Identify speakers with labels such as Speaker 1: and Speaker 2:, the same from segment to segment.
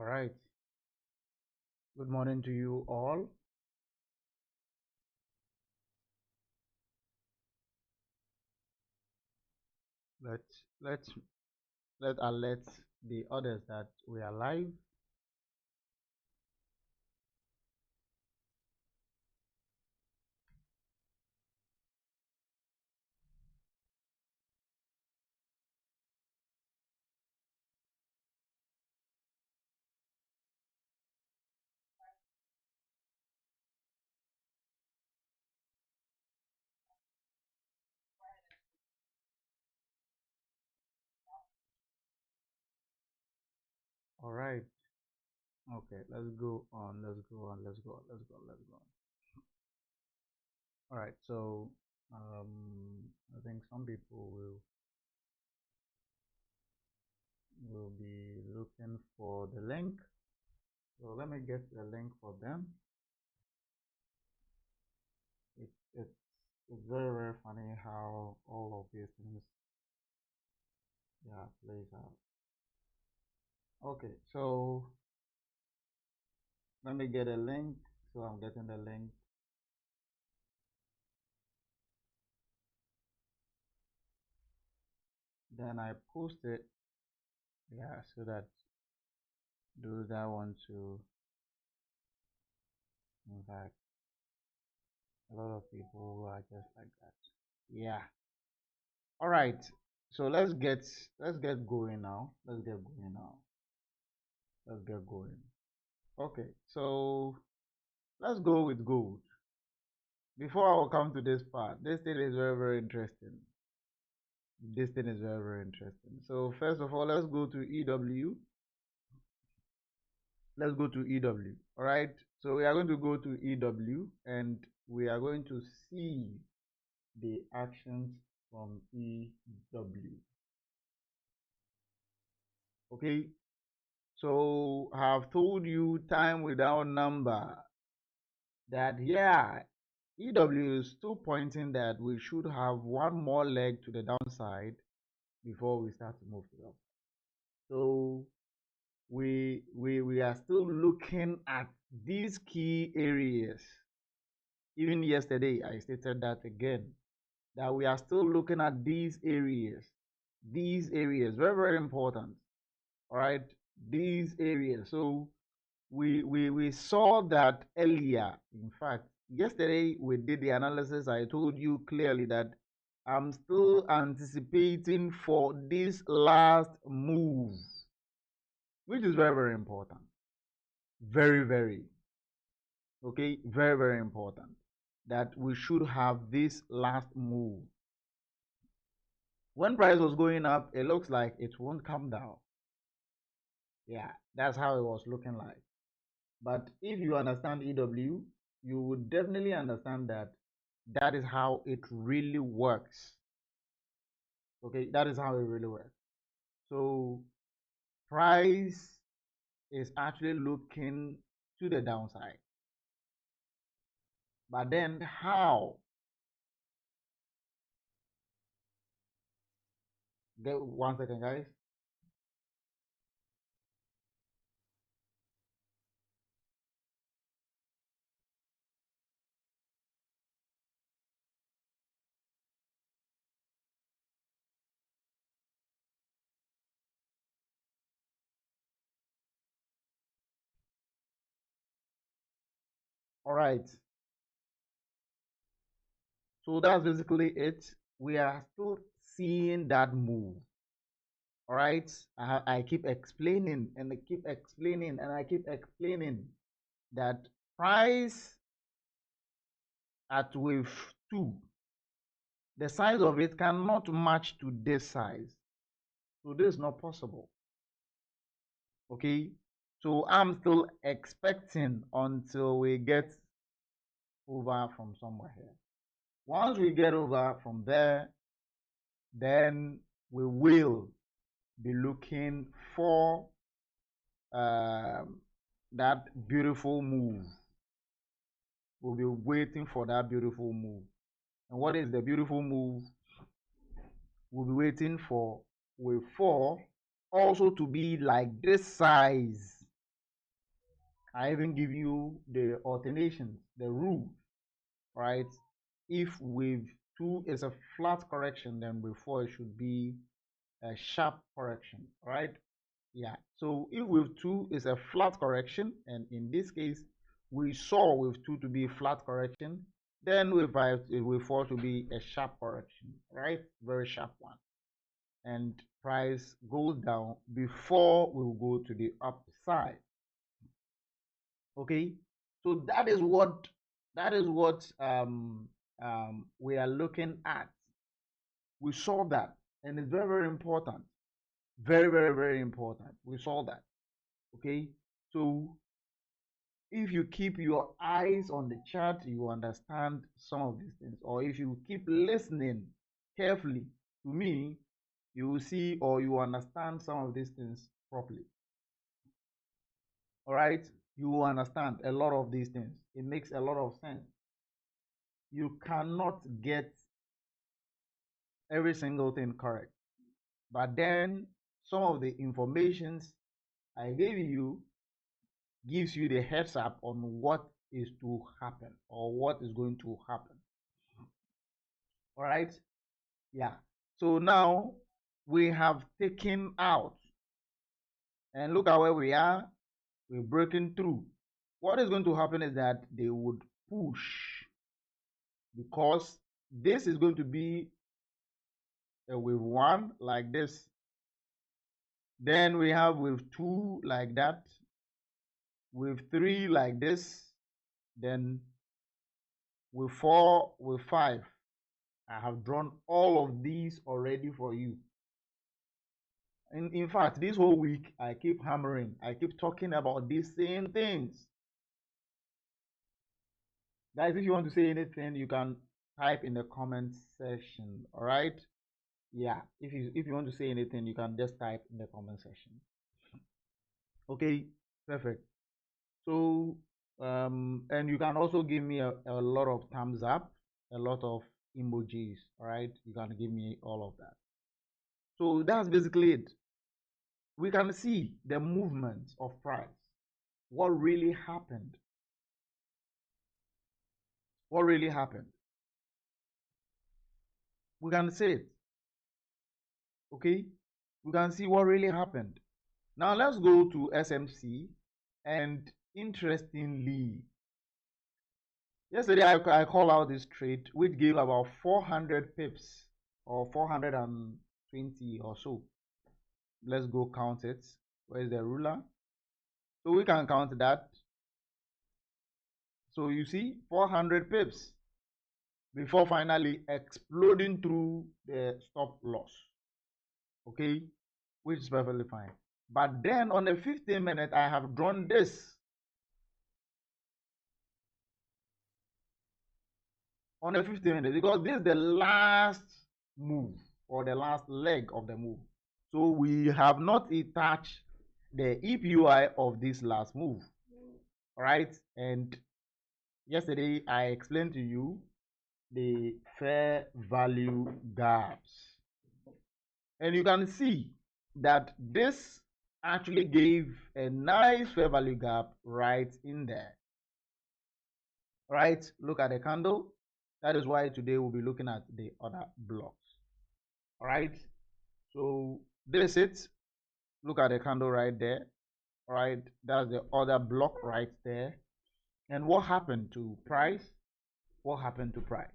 Speaker 1: All right. Good morning to you all. Let alert the others that we are live. All right. Okay, let's go on. Let's go on. Let's go on. Let's go on. Let's go on. All right. So, I think some people will be looking for the link. So let me get the link for them. It's very funny how all of these things plays out. Okay, so let me get a link. So I'm getting the link. Then I post it, so that those that want to, in fact, a lot of people are just like that. Yeah. All right. So let's get going now. Let's get going now. Let's get going. Okay. So let's go with gold. Before I will come to this part, this thing is very interesting. This thing is very interesting. So first of all, let's go to EW. Let's go to EW. All right. So we are going to go to EW and we are going to see the actions from EW. Okay. So I have told you time without number that EW is still pointing that we should have one more leg to the downside before we start to move to the upside. So we are still looking at these key areas. Even yesterday I stated that again, that we are still looking at these areas very important. All right, these areas. So we saw that earlier. In fact, yesterday we did the analysis. I told you clearly that I'm still anticipating for this last move, which is very important. Very okay, very important that we should have this last move. When price was going up, it looks like it won't come down. Yeah, that's how it was looking like. But if you understand EW, you would definitely understand that that is how it really works. Okay, that is how it really works. So price is actually looking to the downside. But then how? Get 1 second, guys. All right. So that's basically it. We are still seeing that move. All right. I keep explaining and I keep explaining and I keep explaining that price at wave 2, the size of it cannot match to this size. So this is not possible. Okay. So I'm still expecting until we get over from somewhere here. Once we get over from there, then we will be looking for that beautiful move. We'll be waiting for that beautiful move. And what is the beautiful move? We'll be waiting for wave 4 also to be like this size. I even give you the alternations, the rules, right? If with 2 is a flat correction, then with 4 it should be a sharp correction, right? Yeah. So if with 2 is a flat correction, and in this case we saw with 2 to be a flat correction, then with 5 with 4 to be a sharp correction, right? Very sharp one. And price goes down before we will go to the upside. Okay, so that is what we are looking at. We saw that, and it's very, very important. Very, very, very important. We saw that. Okay, so if you keep your eyes on the chart, you understand some of these things. Or if you keep listening carefully to me, you will see or you understand some of these things properly. All right, you will understand a lot of these things. It makes a lot of sense. You cannot get every single thing correct, but then some of the informations I gave you gives you the heads up on what is to happen or what is going to happen. All right, yeah. So now we have taken out, and look at where we are. We're breaking through. What is going to happen is that they would push, because this is going to be a wave 1 like this. Then we have wave 2 like that, wave 3 like this, then wave 4, wave 5. I have drawn all of these already for you. In fact, this whole week, I keep hammering, I keep talking about these same things. Guys, if you want to say anything, you can type in the comment section. All right, yeah, if you want to say anything, you can just type in the comment section. Okay, perfect. So and you can also give me a lot of thumbs up, a lot of emojis. All right, you can give me all of that. So that's basically it. We can see the movement of price, what really happened. What really happened? We can see it. Okay, we can see what really happened. Now let's go to SMC. And interestingly, yesterday I called out this trade which gave about 400 pips or 420 or so. Let's go count it. Where's the ruler? So we can count that. So you see 400 pips before finally exploding through the stop loss. Okay, which is perfectly fine. But then on the 15-minute, I have drawn this. On the 15-minute, because this is the last move or the last leg of the move. So we have not touched the EPUI of this last move. All right. And yesterday I explained to you the fair value gaps. And you can see that this actually gave a nice fair value gap right in there. All right. Look at the candle. That is why today we'll be looking at the other blocks. All right. So this is it. Look at the candle right there. All right. That's the other block right there. And what happened to price? What happened to price?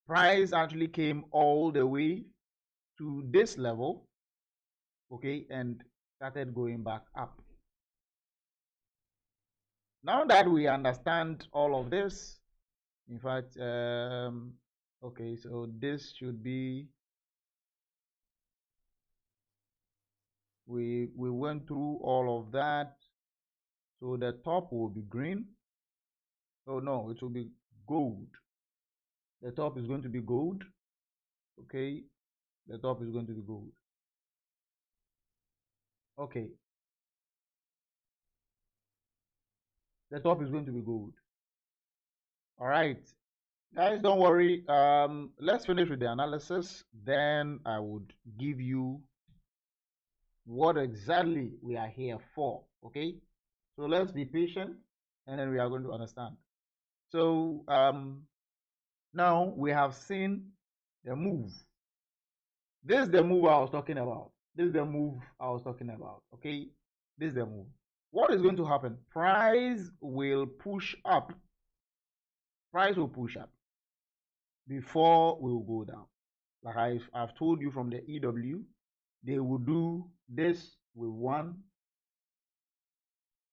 Speaker 1: Price actually came all the way to this level. Okay. And started going back up. Now that we understand all of this, in fact, okay, so this should be, we went through all of that. So the top will be green. Oh no, it will be gold. The top is going to be gold. Okay, the top is going to be gold. Okay, the top is going to be gold. All right, guys, don't worry. Let's finish with the analysis. Then I would give you what exactly we are here for. Okay, So let's be patient, and then we are going to understand. So now we have seen the move. This is the move I was talking about. This is the move I was talking about. Okay, this is the move. What is going to happen? Price will push up. Price will push up before we will go down. Like I've told you from the EW, they will do this with one,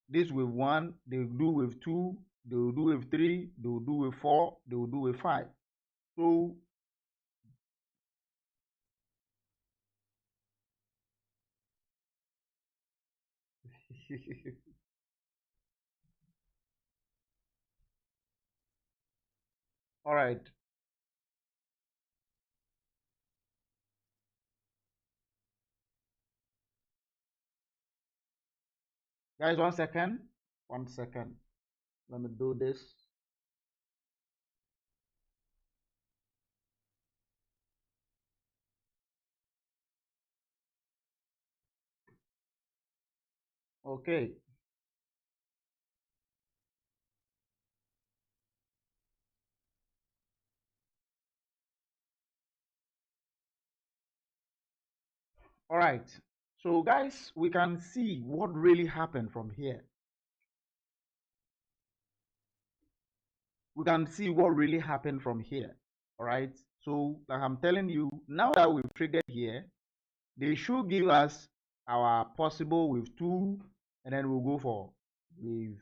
Speaker 1: this with one, they will do with two, they will do with three, they will do with four, they will do with five. So all right, guys, 1 second. 1 second. Let me do this. Okay. All right. So guys, we can see what really happened from here. We can see what really happened from here. All right. So like I'm telling you, now that we've triggered here, they should give us our possible wave 2, and then we'll go for wave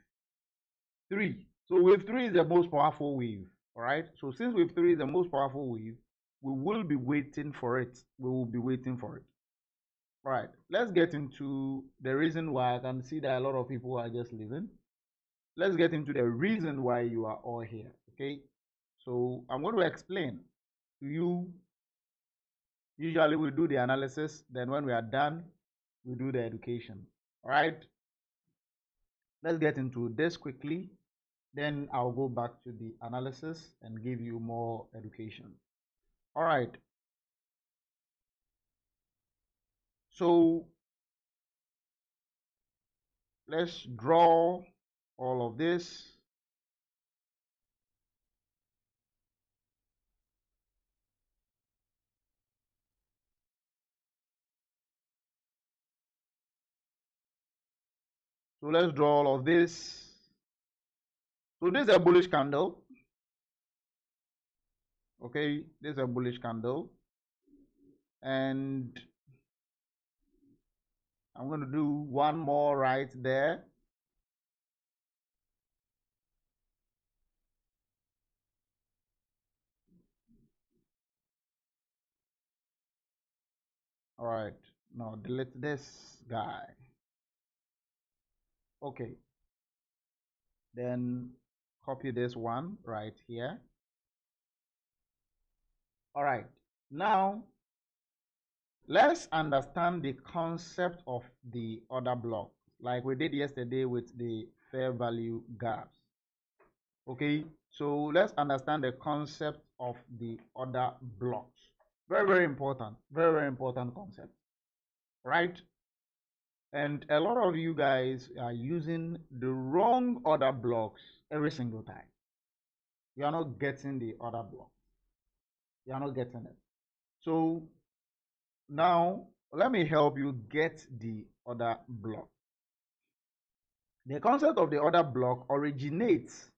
Speaker 1: 3. So wave 3 is the most powerful wave. All right. So since wave 3 is the most powerful wave, we will be waiting for it. We will be waiting for it. All right. Let's get into the reason why. I can see that a lot of people are just leaving. Let's get into the reason why you are all here. Okay. So I'm going to explain to you. Usually we do the analysis, then when we are done, we do the education. All right. Let's get into this quickly. Then I'll go back to the analysis and give you more education. All right. So let's draw all of this. So let's draw all of this. So this is a bullish candle. Okay, this is a bullish candle. And I'm going to do one more right there. All right, now delete this guy. Okay, then copy this one right here. All right, now let's understand the concept of the order block, like we did yesterday with the fair value gaps. Okay, so let's understand the concept of the order blocks. Very, very important. Very, very important concept. Right? And a lot of you guys are using the wrong order blocks every single time. You are not getting the order block. You are not getting it. So now let me help you get the order block. The concept of the order block originates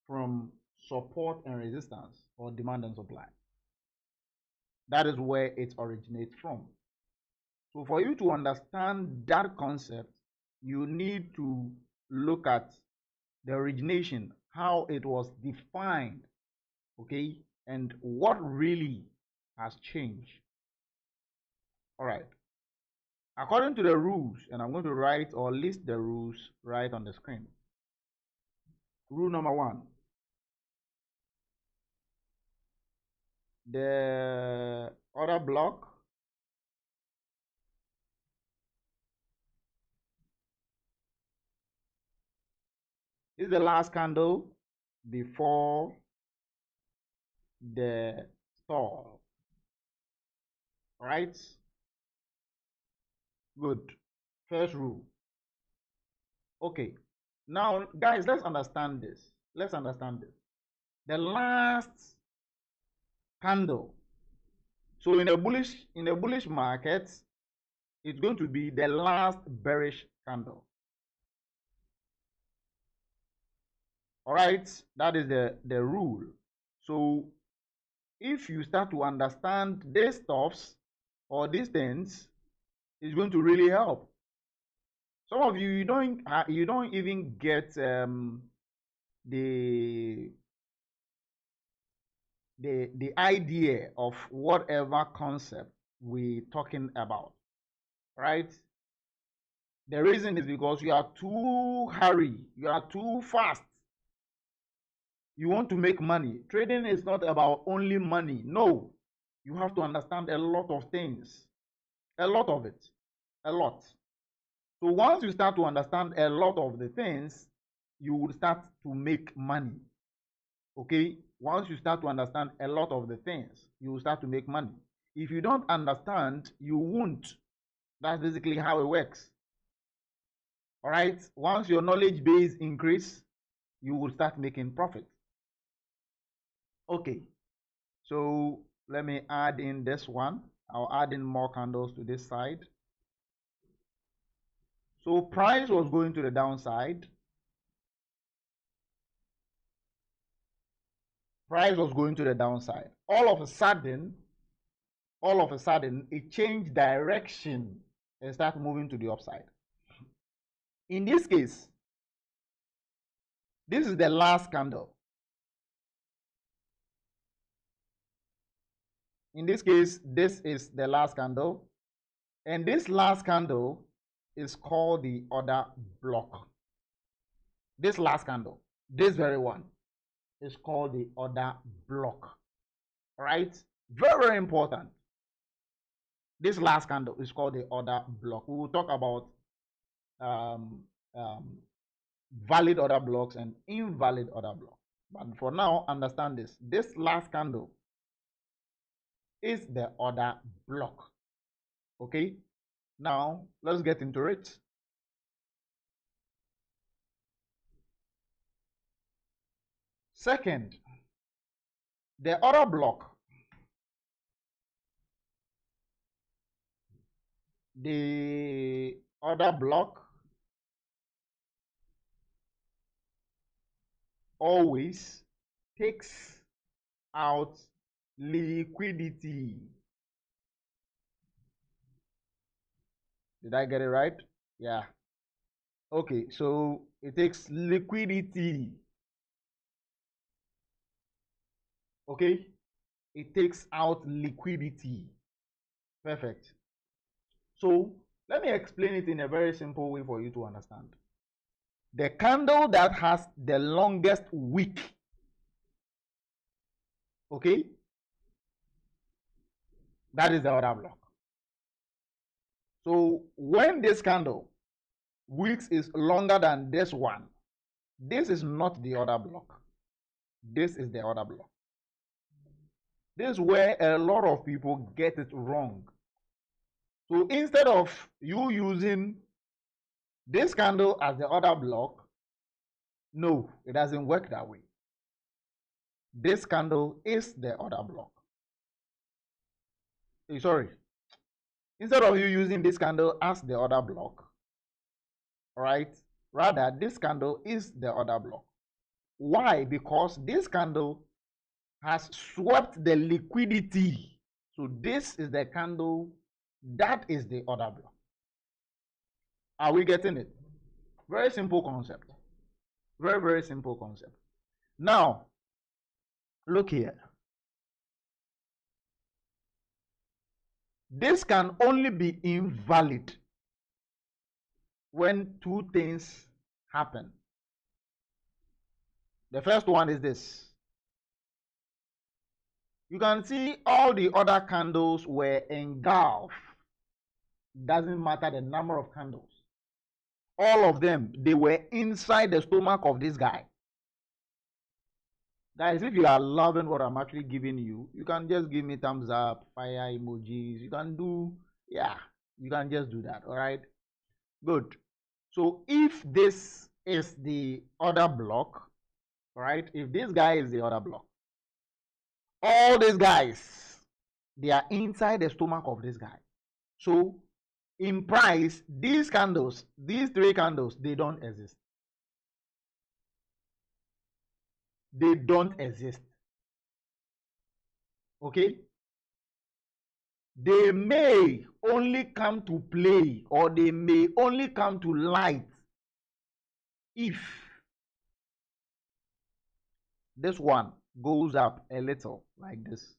Speaker 1: from support and resistance, or demand and supply. That is where it originates from. So for you to understand that concept, you need to look at the origination, how it was defined, okay, and what really has changed. All right. According to the rules, and I'm going to write or list the rules right on the screen. Rule number 1. The order block is the last candle before the stall. Right? Good. First rule. Okay. Now, guys, let's understand this. Let's understand this. The last candle. So in a bullish market, it's going to be the last bearish candle. All right, that is the rule. So if you start to understand these stuffs or these things, it's going to really help. Some of you, you don't even get the idea of whatever concept we're talking about, right? The reason is because you are too hurry, you are too fast. You want to make money. Trading is not about only money. No, you have to understand a lot of things, a lot of it, a lot. So once you start to understand a lot of the things, you will start to make money. Okay, once you start to understand a lot of the things, you will start to make money. If you don't understand, you won't. That's basically how it works. All right, once your knowledge base increase, you will start making profit. Okay, so let me add in this one. I'll add in more candles to this side. So price was going to the downside. Price was going to the downside. All of a sudden, it changed direction and started moving to the upside. In this case, this is the last candle. In this case, this is the last candle. And this last candle is called the order block. This last candle, this very one, is called the order block. All right? Very, very important. This last candle is called the order block. We will talk about valid order blocks and invalid order blocks. But for now, understand this. This last candle is the order block. Okay? Now, let's get into it. Second, the order block. The order block always takes out liquidity. Did I get it right? Yeah. Okay, so it takes liquidity. Okay, it takes out liquidity. Perfect. So let me explain it in a very simple way for you to understand. The candle that has the longest wick, okay, that is the order block. So when this candle wicks is longer than this one, this is not the order block. This is the order block. This is where a lot of people get it wrong. So instead of you using this candle as the order block, no, it doesn't work that way. This candle is the order block. Sorry. Instead of you using this candle as the order block, right? Rather, this candle is the order block. Why? Because this candle has swept the liquidity. So this is the candle that is the order block. Are we getting it? Very simple concept. Very, very simple concept. Now, look here. This can only be invalid when two things happen. The first one is this. You can see all the other candles were engulfed. Doesn't matter the number of candles. All of them, they were inside the stomach of this guy. Guys, if you are loving what I'm actually giving you, you can just give me thumbs up, fire emojis. You can do, yeah, you can just do that. All right, good. So if this is the other block, right? If this guy is the other block, all these guys, they are inside the stomach of this guy. So in price, these candles, these three candles, they don't exist. They don't exist. Okay? They may only come to play, or they may only come to light if this one goes up a little like this.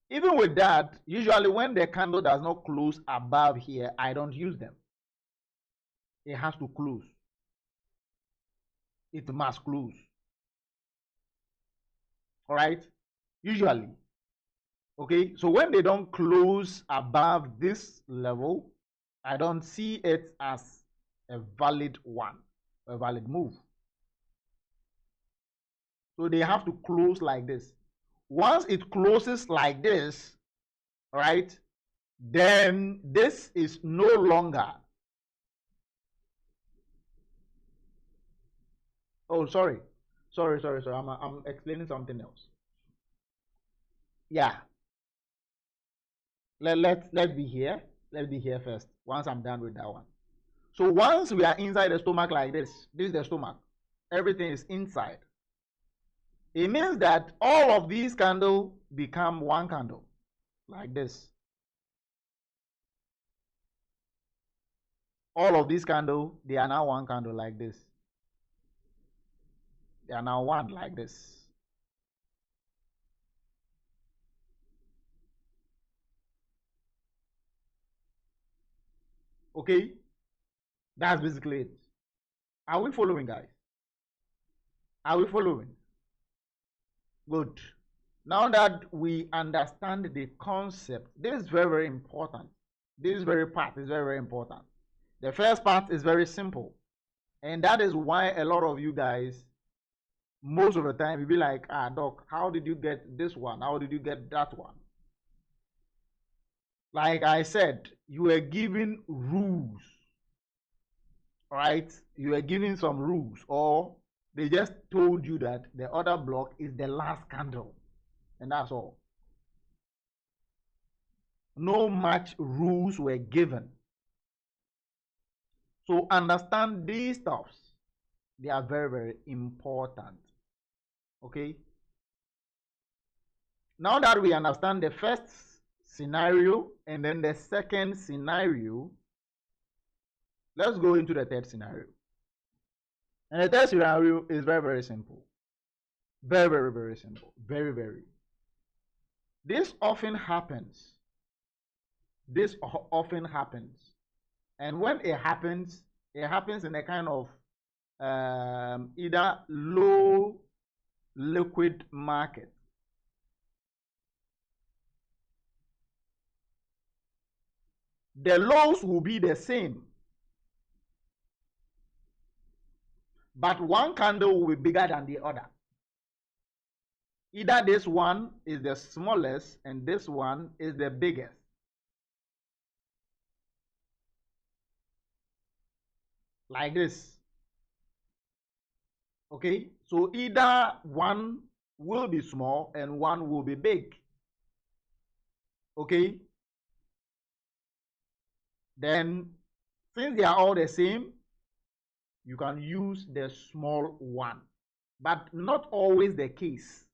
Speaker 1: Even with that, usually when the candle does not close above here, I don't use them. It has to close. It must close. All right? Usually. Okay, so when they don't close above this level, I don't see it as a valid one, a valid move. So they have to close like this. Once it closes like this, right, then this is no longer. Oh, sorry. I'm explaining something else. Yeah. Let's be here. Let's be here first. Once I'm done with that one. So once we are inside the stomach like this is the stomach. Everything is inside. It means that all of these candles become one candle like this. All of these candles, they are now one candle like this. They are now one like this. Okay? That's basically it. Are we following, guys? Are we following? Good. Now that we understand the concept, this is very, very important. This very part is very, very important. The first part is very simple. And that is why a lot of you guys, most of the time, you be like, doc, how did you get this one? How did you get that one? Like I said, you were given rules, right? You were given some rules, or they just told you that the other block is the last candle, and that's all. No much rules were given. So understand these stuffs. They are very, very important. Okay? Now that we understand the first scenario and then the second scenario, let's go into the third scenario. And the third scenario is very, very simple. Very, very, very simple. Very, very. This often happens. This often happens. And when it happens in a kind of either low liquid market. The lows will be the same, but one candle will be bigger than the other. Either this one is the smallest and this one is the biggest. Like this. Okay, so either one will be small and one will be big. Okay, then since they are all the same, you can use the small one, but not always the case.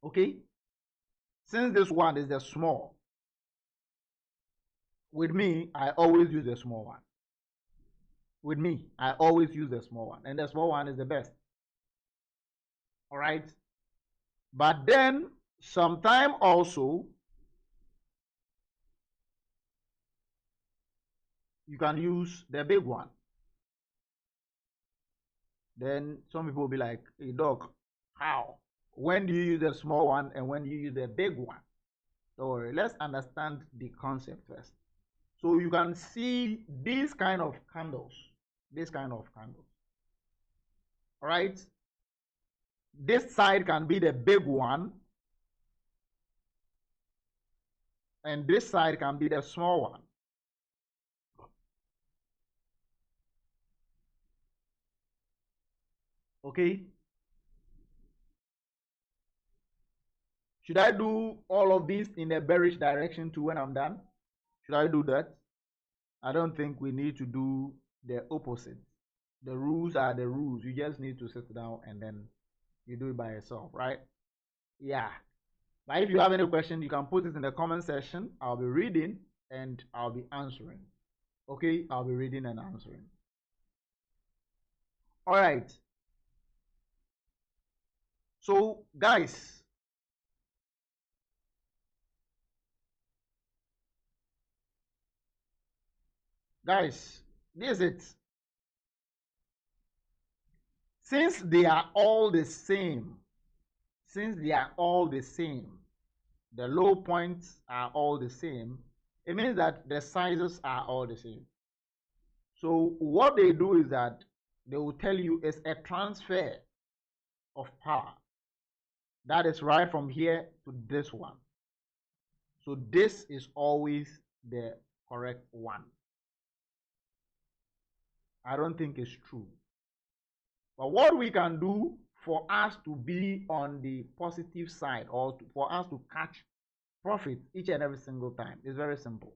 Speaker 1: Okay, since this one is the small, with me, I always use the small one. With me, I always use the small one, and the small one is the best. All right, but then sometime also you can use the big one. Then some people will be like, hey doc, how? When do you use the small one and when do you use the big one? So let's understand the concept first. So you can see these kind of candles. All right. This side can be the big one. and this side can be the small one. Okay. Should I do all of this in a bearish direction too when I'm done? Should I do that? I don't think we need to do the opposite. The rules are the rules. You just need to sit down and then you do it by yourself, right? Yeah. But if you have any question, you can put it in the comment section. I'll be reading and I'll be answering. Okay, I'll be reading and answering. All right. So, guys, this is it. Since they are all the same, the low points are all the same, it means that the sizes are all the same. So what they do is that they will tell you it's a transfer of power. That is right from here to this one. So this is always the correct one. I don't think it's true. But what we can do for us to be on the positive side or for us to catch profit each and every single time is very simple.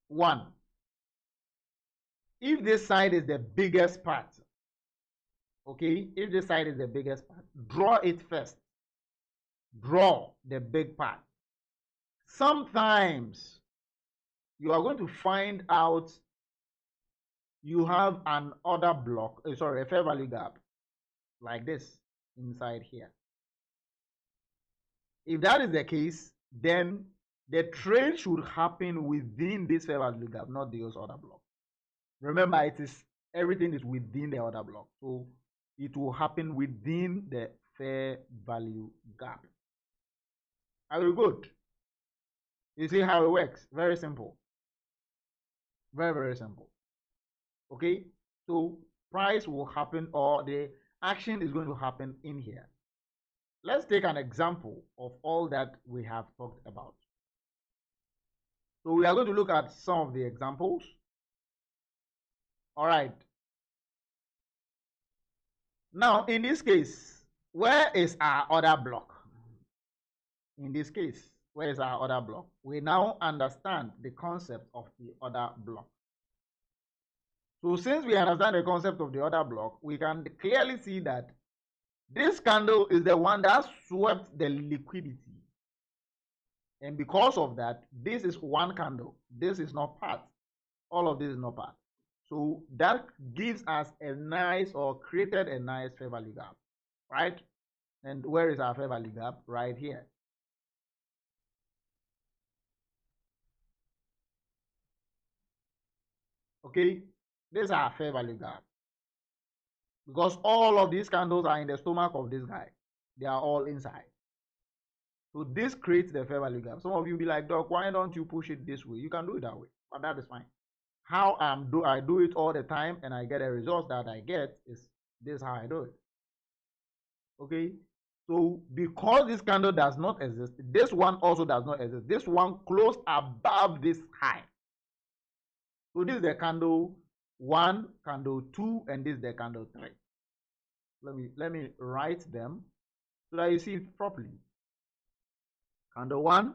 Speaker 1: One, if this side is the biggest part, okay, if this side is the biggest part, draw it first. Draw the big part. Sometimes you are going to find out you have an order block, a fair value gap like this inside here. If that is the case, then the trade should happen within this fair value gap, not those order block. Remember, everything is within the order block, so it will happen within the fair value gap. Are we good? You see how it works? Very simple. Very, very simple. Okay, so price will happen, or the action is going to happen in here. Let's take an example of all that we have talked about. So we are going to look at some of the examples. All right. Now, in this case, where is our order block? In this case, where is our order block? We now understand the concept of the order block. So since we understand the concept of the order block, we can clearly see that this candle is the one that swept the liquidity. And because of that, this is one candle. This is not part. All of this is not part. So that gives us a nice, or created a nice fair value gap, right? And where is our fair value gap? Right here. Okay, this is our fair value gap. Because all of these candles are in the stomach of this guy. They are all inside. So this creates the fair value gap. Some of you be like, Doc, why don't you push it this way? You can do it that way, but that is fine. How I do it all the time and I get a result that I get is this how I do it. Okay, so because this candle does not exist, this one also does not exist. This one closed above this high. So this is the candle 1, candle 2, and this is the candle 3. Let me write them so that you see it properly. Candle 1,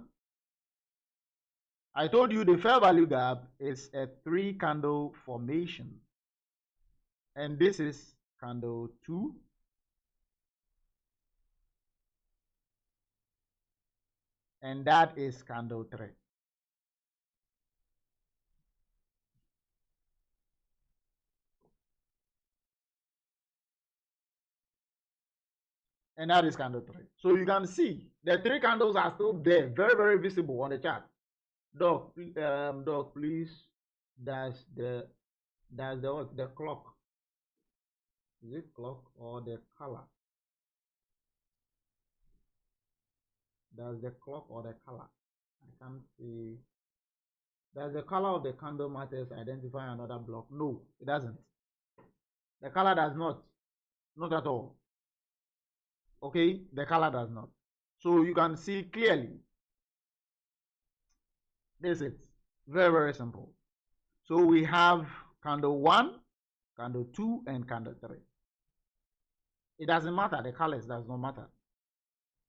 Speaker 1: I told you the fair value gap is a 3 candle formation, and this is candle 2, and that is candle 3. And that is candle 3. So you can see the 3 candles are still there, very, very visible on the chart. Doc, please, that's the clock. Is it clock or the color? That's the clock or the color. I can't see. Does the color of the candle matters identify another block? No, it doesn't. The color does not at all. Okay, the color does not. So you can see clearly. This is very, very simple. So we have candle 1, candle 2, and candle 3. It doesn't matter. The colors does not matter.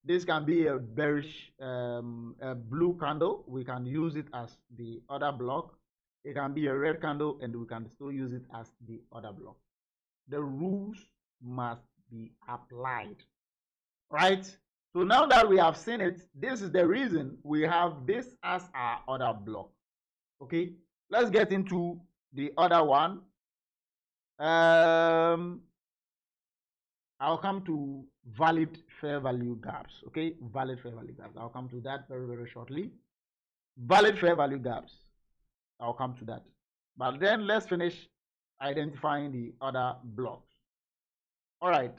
Speaker 1: This can be a bearish a blue candle. We can use it as the order block. It can be a red candle, and we can still use it as the order block. The rules must be applied, right? So now that we have seen it, this is the reason we have this as our order block. Okay, let's get into the other one. I'll come to valid fair value gaps. Okay, valid fair value gaps. I'll come to that very, very shortly. Valid fair value gaps. I'll come to that. But then let's finish identifying the other blocks. All right.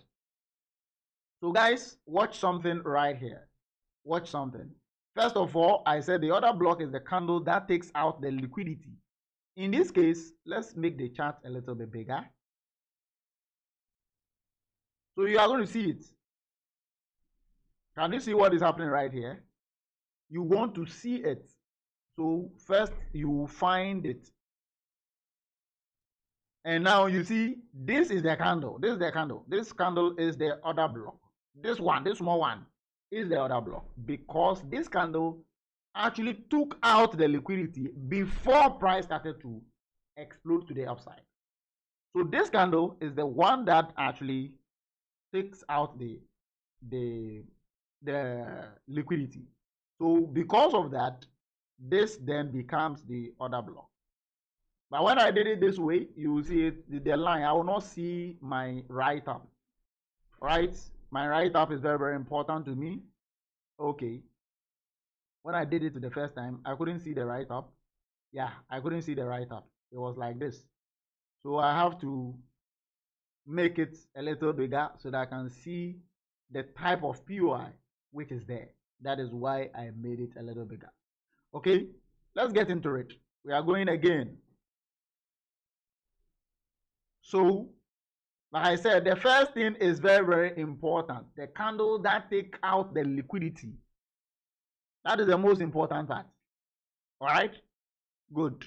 Speaker 1: So guys, watch something right here. Watch something. First of all, I said the other block is the candle that takes out the liquidity. In this case, let's make the chart a little bit bigger. So you are going to see it. Can you see what is happening right here? You want to see it. So first you find it. And now you see, this is the candle. This is the candle. This candle is the other block. This one, this small one, is the other block. Because this candle actually took out the liquidity before price started to explode to the upside. So this candle is the one that actually takes out the liquidity. So because of that, this then becomes the order block. But when I did it this way, you will see it, the line. I will not see my write-up, right? My write-up is very, very important to me. Okay. When I did it the first time, I couldn't see the write-up. Yeah, I couldn't see the write-up. It was like this. So I have to make it a little bigger so that I can see the type of POI which is there. That is why I made it a little bigger. Okay, let's get into it. We are going again. So, like I said, the first thing is very, very important. The candle that take out the liquidity. That is the most important part. All right? Good.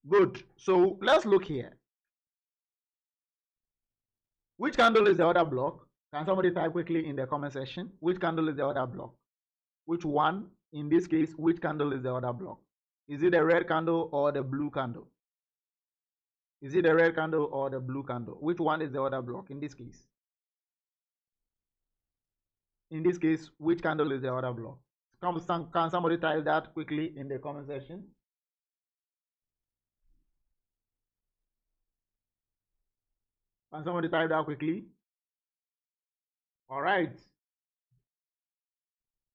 Speaker 1: Good. So, let's look here. Which candle is the order block? Can somebody type quickly in the comment section? Which candle is the order block? Which one? In this case, which candle is the order block? Is it the red candle or the blue candle? Is it the red candle or the blue candle? Which one is the order block in this case? In this case, which candle is the order block? Can somebody type that quickly in the comment section? Can somebody type that quickly? All right.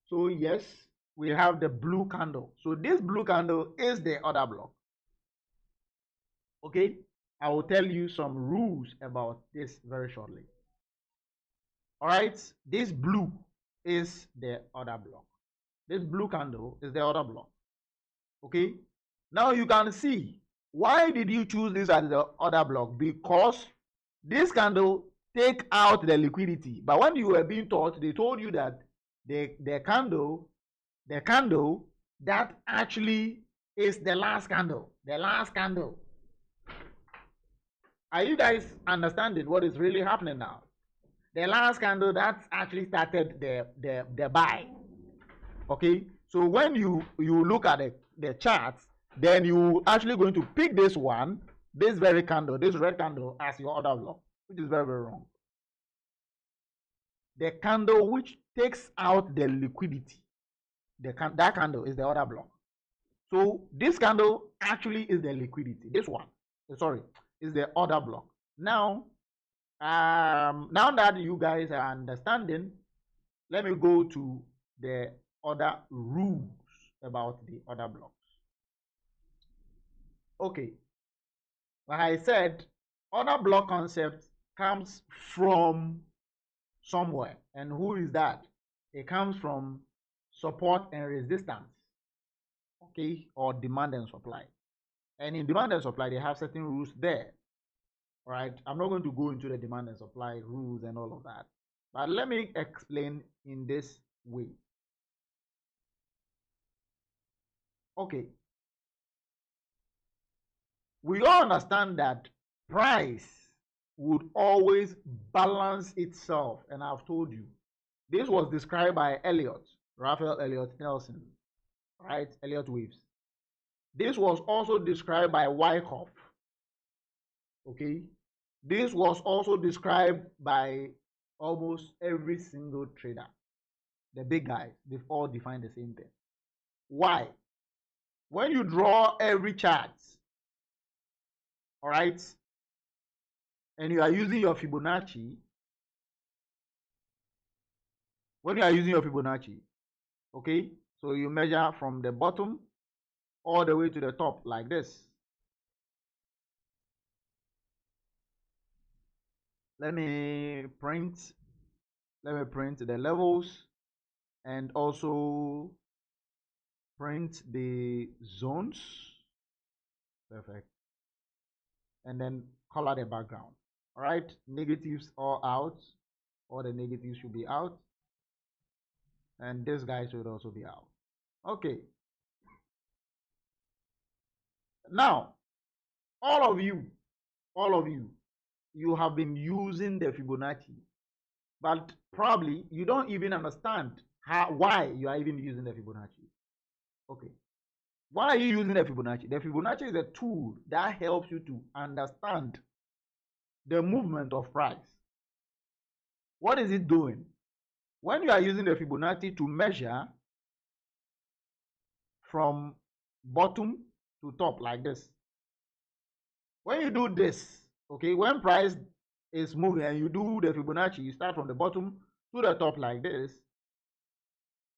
Speaker 1: So yes, we have the blue candle. So this blue candle is the order block. Okay, I will tell you some rules about this very shortly. All right, this blue is the order block. This blue candle is the order block. Okay, now you can see, why did you choose this as the order block? Because this candle take out the liquidity. But when you were being taught, they told you that the candle that actually is the last candle. The last candle. Are you guys understanding what is really happening now? The last candle that actually started the buy. Okay, so when you look at the charts, then you actually going to pick this one, this very candle, this red candle, as your order block, which is very, very wrong. The candle which takes out the liquidity, that candle is the order block. So this candle actually is the liquidity. This one, sorry, is the order block. Now, now that you guys are understanding, let me go to the other rules about the order blocks. Okay, like I said, order block concept comes from somewhere. And who is that? It comes from support and resistance, okay, or demand and supply. And in demand and supply, they have certain rules there, right? I'm not going to go into the demand and supply rules and all of that, But let me explain in this way. Okay. We all understand that price would always balance itself. And I've told you, this was described by Raphael Elliott Nelson, right? Elliott waves. This was also described by Wyckoff. Okay. This was also described by almost every single trader. The big guys, they've all defined the same thing. Why? When you draw every chart, all right, and you are using your Fibonacci, when you are using your Fibonacci, okay, so you measure from the bottom all the way to the top like this. Let me print the levels and also print the zones. Perfect. And then color the background. All right, negatives all out. All the negatives should be out. And this guy should also be out. Okay. Now, all of you, you have been using the Fibonacci, but probably you don't even understand why you are even using the Fibonacci. Okay. Why are you using the Fibonacci? The Fibonacci is a tool that helps you to understand the movement of price. What is it doing? When you are using the Fibonacci to measure from bottom to top like this, when you do this, okay, when price is moving and you do the Fibonacci, you start from the bottom to the top like this,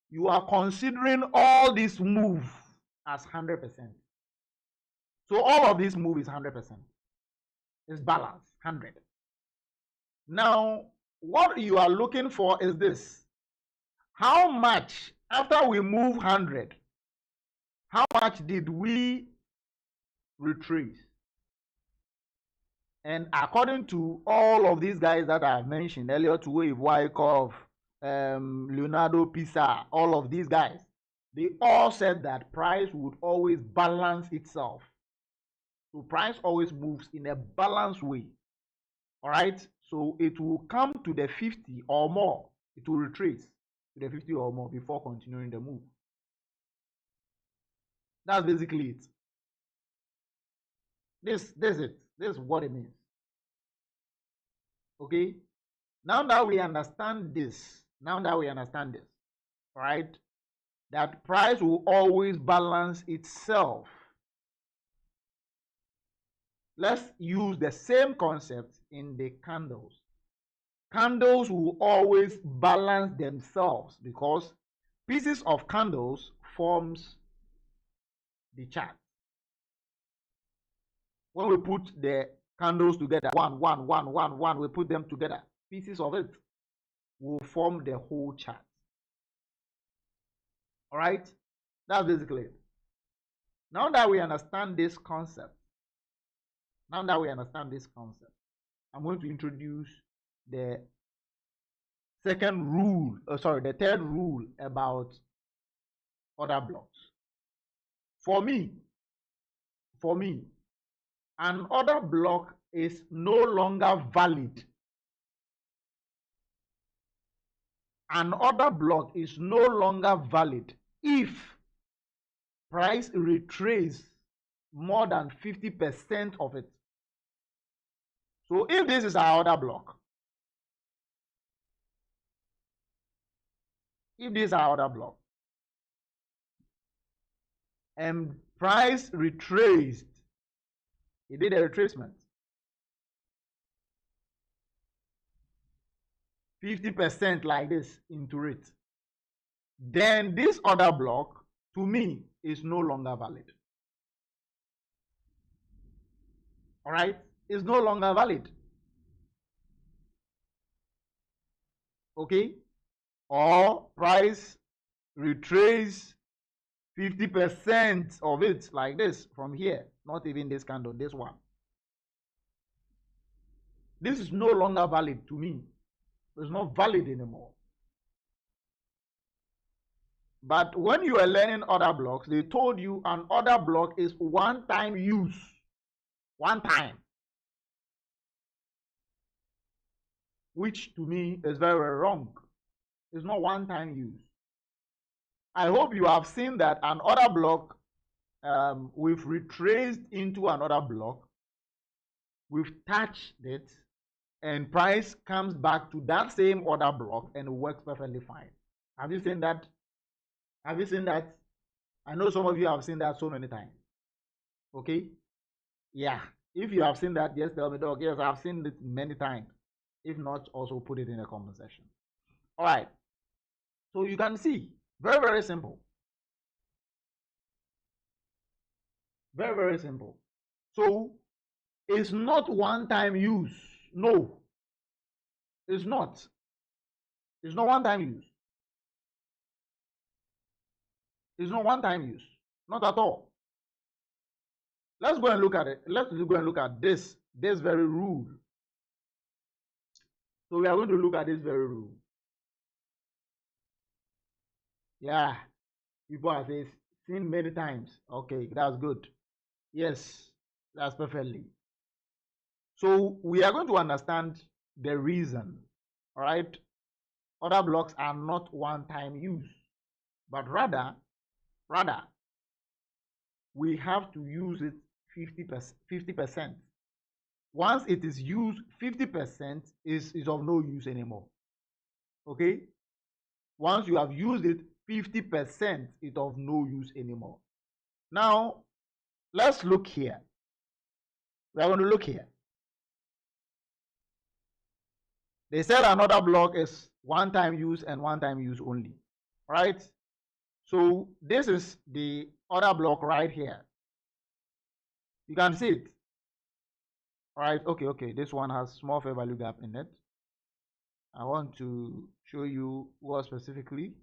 Speaker 1: you are considering all this move as 100%. So all of this move is 100%. It's balanced, 100. Now, what you are looking for is this. How much, after we move 100, how much did we retrace? And according to all of these guys that I've mentioned, Elliott Wave, Wyckoff, Leonardo Pisa, all of these guys, they all said that price would always balance itself. So price always moves in a balanced way. All right. So it will come to the 50 or more. It will retrace to the 50 or more before continuing the move. That's basically it. This is what it means. Okay. Now that we understand this, right, that price will always balance itself. Let's use the same concept in the candles. Candles will always balance themselves because pieces of candles forms the chart. When we put the candles together, one, we put them together, pieces of it will form the whole chart. All right, that's basically it. Now that we understand this concept, I'm going to introduce the second rule, the third rule about order blocks. For me, an order block is no longer valid. An order block is no longer valid if price retraces more than 50% of it. So if this is our order block, and price retraced, it did a retracement, 50% like this into it, then this order block to me is no longer valid. All right, it's no longer valid. Okay, or price retrace 50% of it like this from here, not even this candle, this one. This is no longer valid to me. It's not valid anymore. But when you are learning order blocks, they told you an order block is one-time use. One time. Which to me is very, very wrong. It's not one-time use. I hope you have seen that an order block, we've retraced into another block, we've touched it, and price comes back to that same order block and it works perfectly fine. Have you seen that? Have you seen that? I know some of you have seen that so many times. Okay? Yeah. If you have seen that, just tell me, dog, yes, I've seen it many times. If not, also put it in the comment section. All right. So you can see, very, very simple. Very, very simple. So it's not one-time use. No, it's not. It's not one-time use. It's not one-time use. Not at all. Let's go and look at it. Let's go and look at this very rule. So we are going to look at this very rule. Yeah, people have seen many times. Okay, that's good. Yes, that's perfectly. So we are going to understand the reason. All right, other blocks are not one-time use, but rather we have to use it 50%. Once it is used, 50% is of no use anymore. Okay? Once you have used it, 50% is of no use anymore. Now, let's look here. We are going to look here. They said another block is one-time use and one-time use only. Right? So this is the other block right here. You can see it. All right, okay. This one has small fair value gap in it. I want to show you what specifically.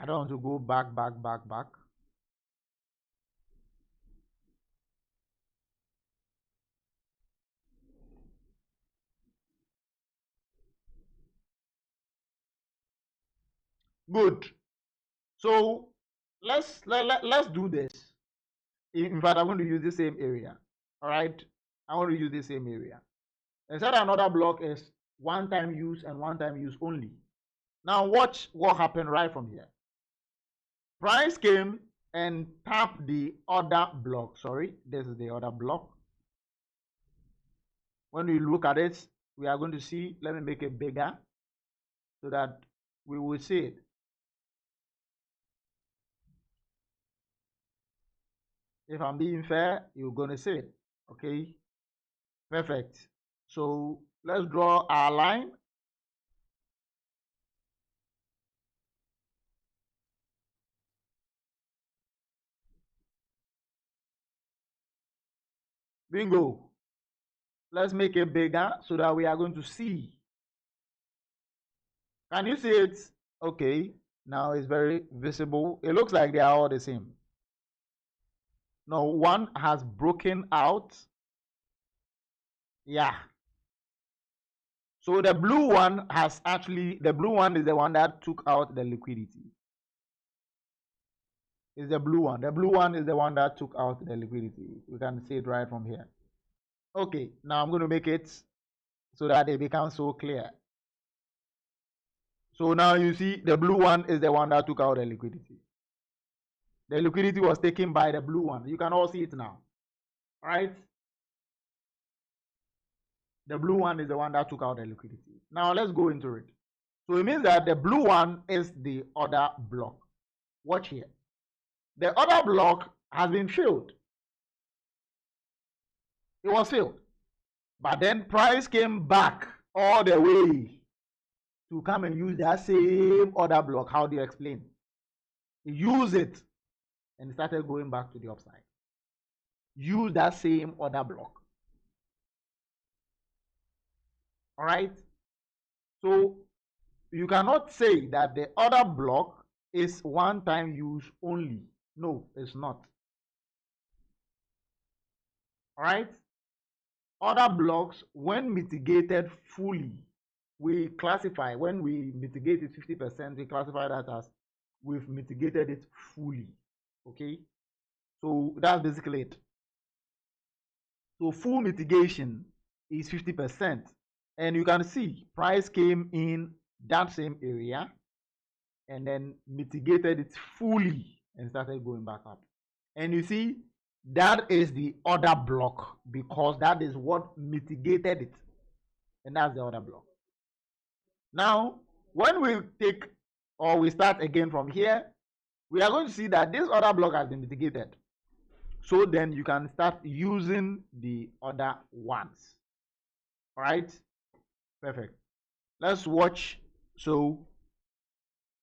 Speaker 1: I don't want to go back. Good. So let's do this. In fact, I'm going to use the same area. All right, I want to use the same area. I said another block is one-time use and one-time use only. Now watch what happened right from here. Price came and tapped the other block. Sorry, this is the other block. When we look at it, we are going to see, let me make it bigger so that we will see it. If I'm being fair, you're going to see it. Okay, perfect. So let's draw our line. Bingo. Let's make it bigger so that we are going to see. Can you see it? Okay, now it's very visible. It looks like they are all the same. No, one has broken out. Yeah. So the blue one has actually, the blue one is the one that took out the liquidity. Is the blue one. The blue one is the one that took out the liquidity. We can see it right from here. Okay, now I'm going to make it so that it becomes so clear. So now you see the blue one is the one that took out the liquidity. The liquidity was taken by the blue one. You can all see it now. All right? The blue one is the one that took out the liquidity. Now let's go into it. So it means that the blue one is the other block. Watch here. The other block has been filled. It was filled. But then price came back all the way to come and use that same other block. How do you explain? He used it and started going back to the upside. Use that same other block. All right? So you cannot say that the other block is one-time use only. No, it's not. All right? Order blocks, when mitigated fully, we classify, when we mitigate it 50%, we classify that as we've mitigated it fully. Okay, so that's basically it. So full mitigation is 50%. And you can see price came in that same area and then mitigated it fully and started going back up. And you see, that is the order block because that is what mitigated it. And that's the order block. Now, when we take or we start again from here, we are going to see that this order block has been mitigated. So then you can start using the other ones. All right, perfect. Let's watch. So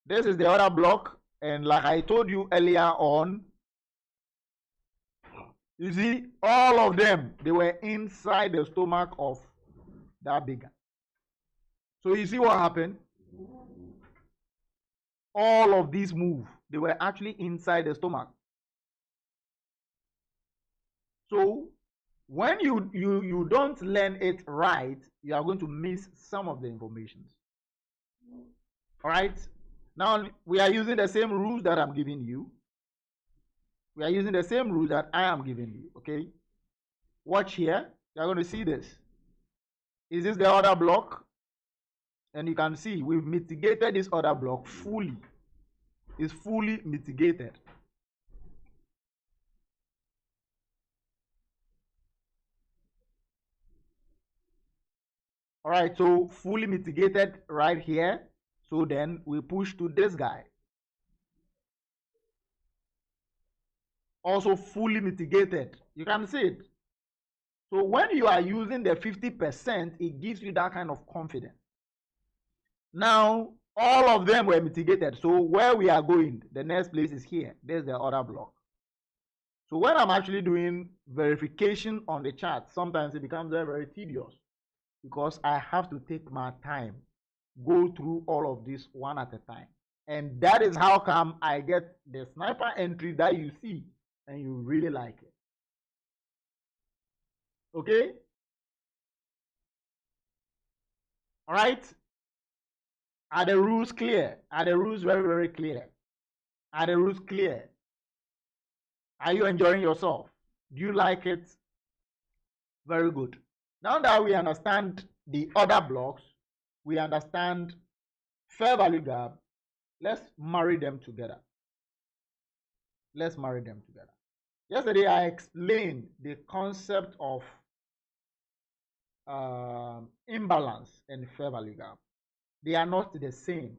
Speaker 1: this is the other block, and like I told you earlier on, you see all of them, they were inside the stomach of that bigger. So you see what happened? All of these move, they were actually inside the stomach. So when you don't learn it right, you are going to miss some of the information. All right, now we are using the same rules that I'm giving you. We are using the same rules that I am giving you. Okay, watch here. You are going to see this. Is this the order block? And you can see we've mitigated this order block fully. It's fully mitigated. All right, so fully mitigated right here. So then we push to this guy. Also fully mitigated. You can see it. So when you are using the 50%, it gives you that kind of confidence. Now, all of them were mitigated. So where we are going, the next place is here. There's the order block. So when I'm actually doing verification on the chart, sometimes it becomes very, very tedious because I have to take my time, go through all of this one at a time. And that is how come I get the sniper entry that you see and you really like it. Okay? All right? Are the rules clear? Are the rules very, very clear? Are the rules clear? Are you enjoying yourself? Do you like it? Very good. Now that we understand the other blocks, we understand fair value gap, let's marry them together. Let's marry them together. Yesterday, I explained the concept of imbalance and fair value gap. They are not the same.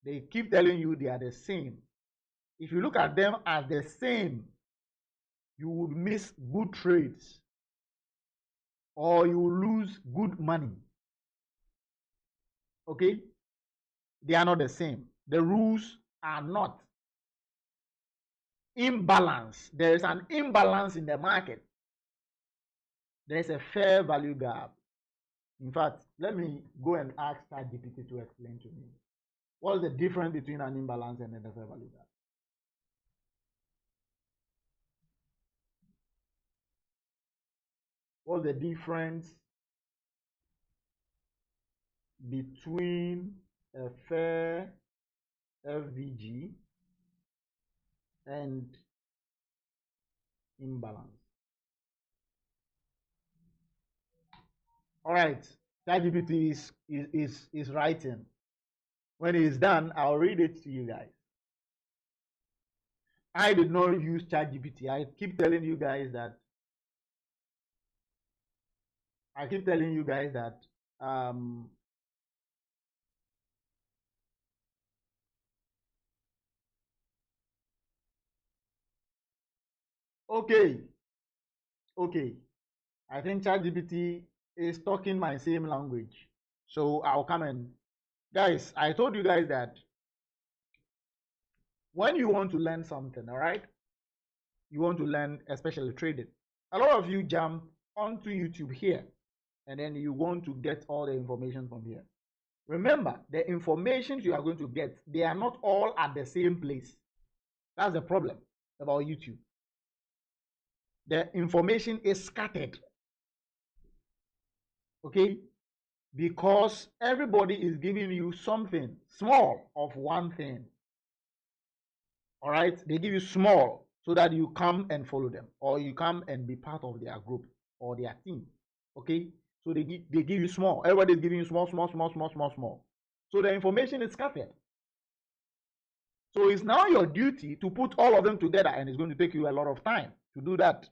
Speaker 1: They keep telling you they are the same. If you look at them as the same, you would miss good trades or you will lose good money. Okay? They are not the same. The rules are not imbalance. There is an imbalance in the market. There is a fair value gap. In fact, let me go and ask ChatGPT to explain to me what's the difference between an imbalance and a fair value gap. What's the difference between a fair FVG and imbalance? All right, ChatGPT is writing. When it is done, I'll read it to you guys. I did not use ChatGPT. I keep telling you guys that okay. I think ChatGPT is talking my same language. So I'll come and guys, I told you guys that when you want to learn something, all right, you want to learn especially trading, a lot of you jump onto YouTube here and then you want to get all the information from here. Remember, the information you are going to get, they are not all at the same place. That's the problem about YouTube. The information is scattered. Okay? Because everybody is giving you something small of one thing. All right? They give you small so that you come and follow them, or you come and be part of their group or their team. Okay? So they give you small. Everybody is giving you small, small, small, small, small, small. So the information is scattered. So it's now your duty to put all of them together, and it's going to take you a lot of time to do that.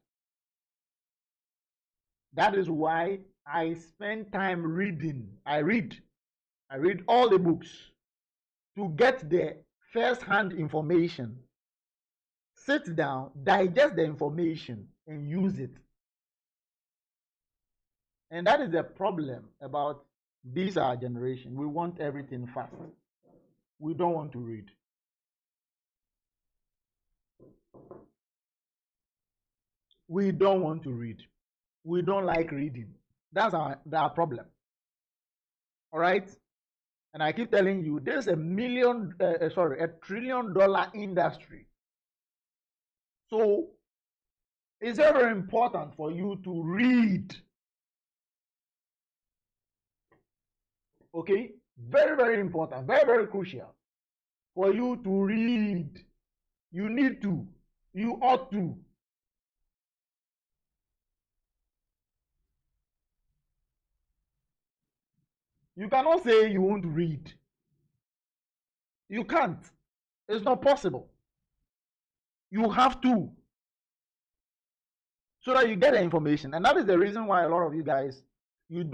Speaker 1: That is why I spend time reading. I read all the books to get the first-hand information. Sit down, digest the information, and use it. And that is the problem about this our generation. We want everything fast. We don't want to read. We don't want to read. We don't like reading. That's our problem. All right? And I keep telling you, there's a trillion-dollar industry. So it's very important for you to read. Okay? Very, very important. Very, very crucial for you to read. You need to. You ought to. You cannot say you won't read. You can't. It's not possible. You have to. So that you get the information. And that is the reason why a lot of you guys, you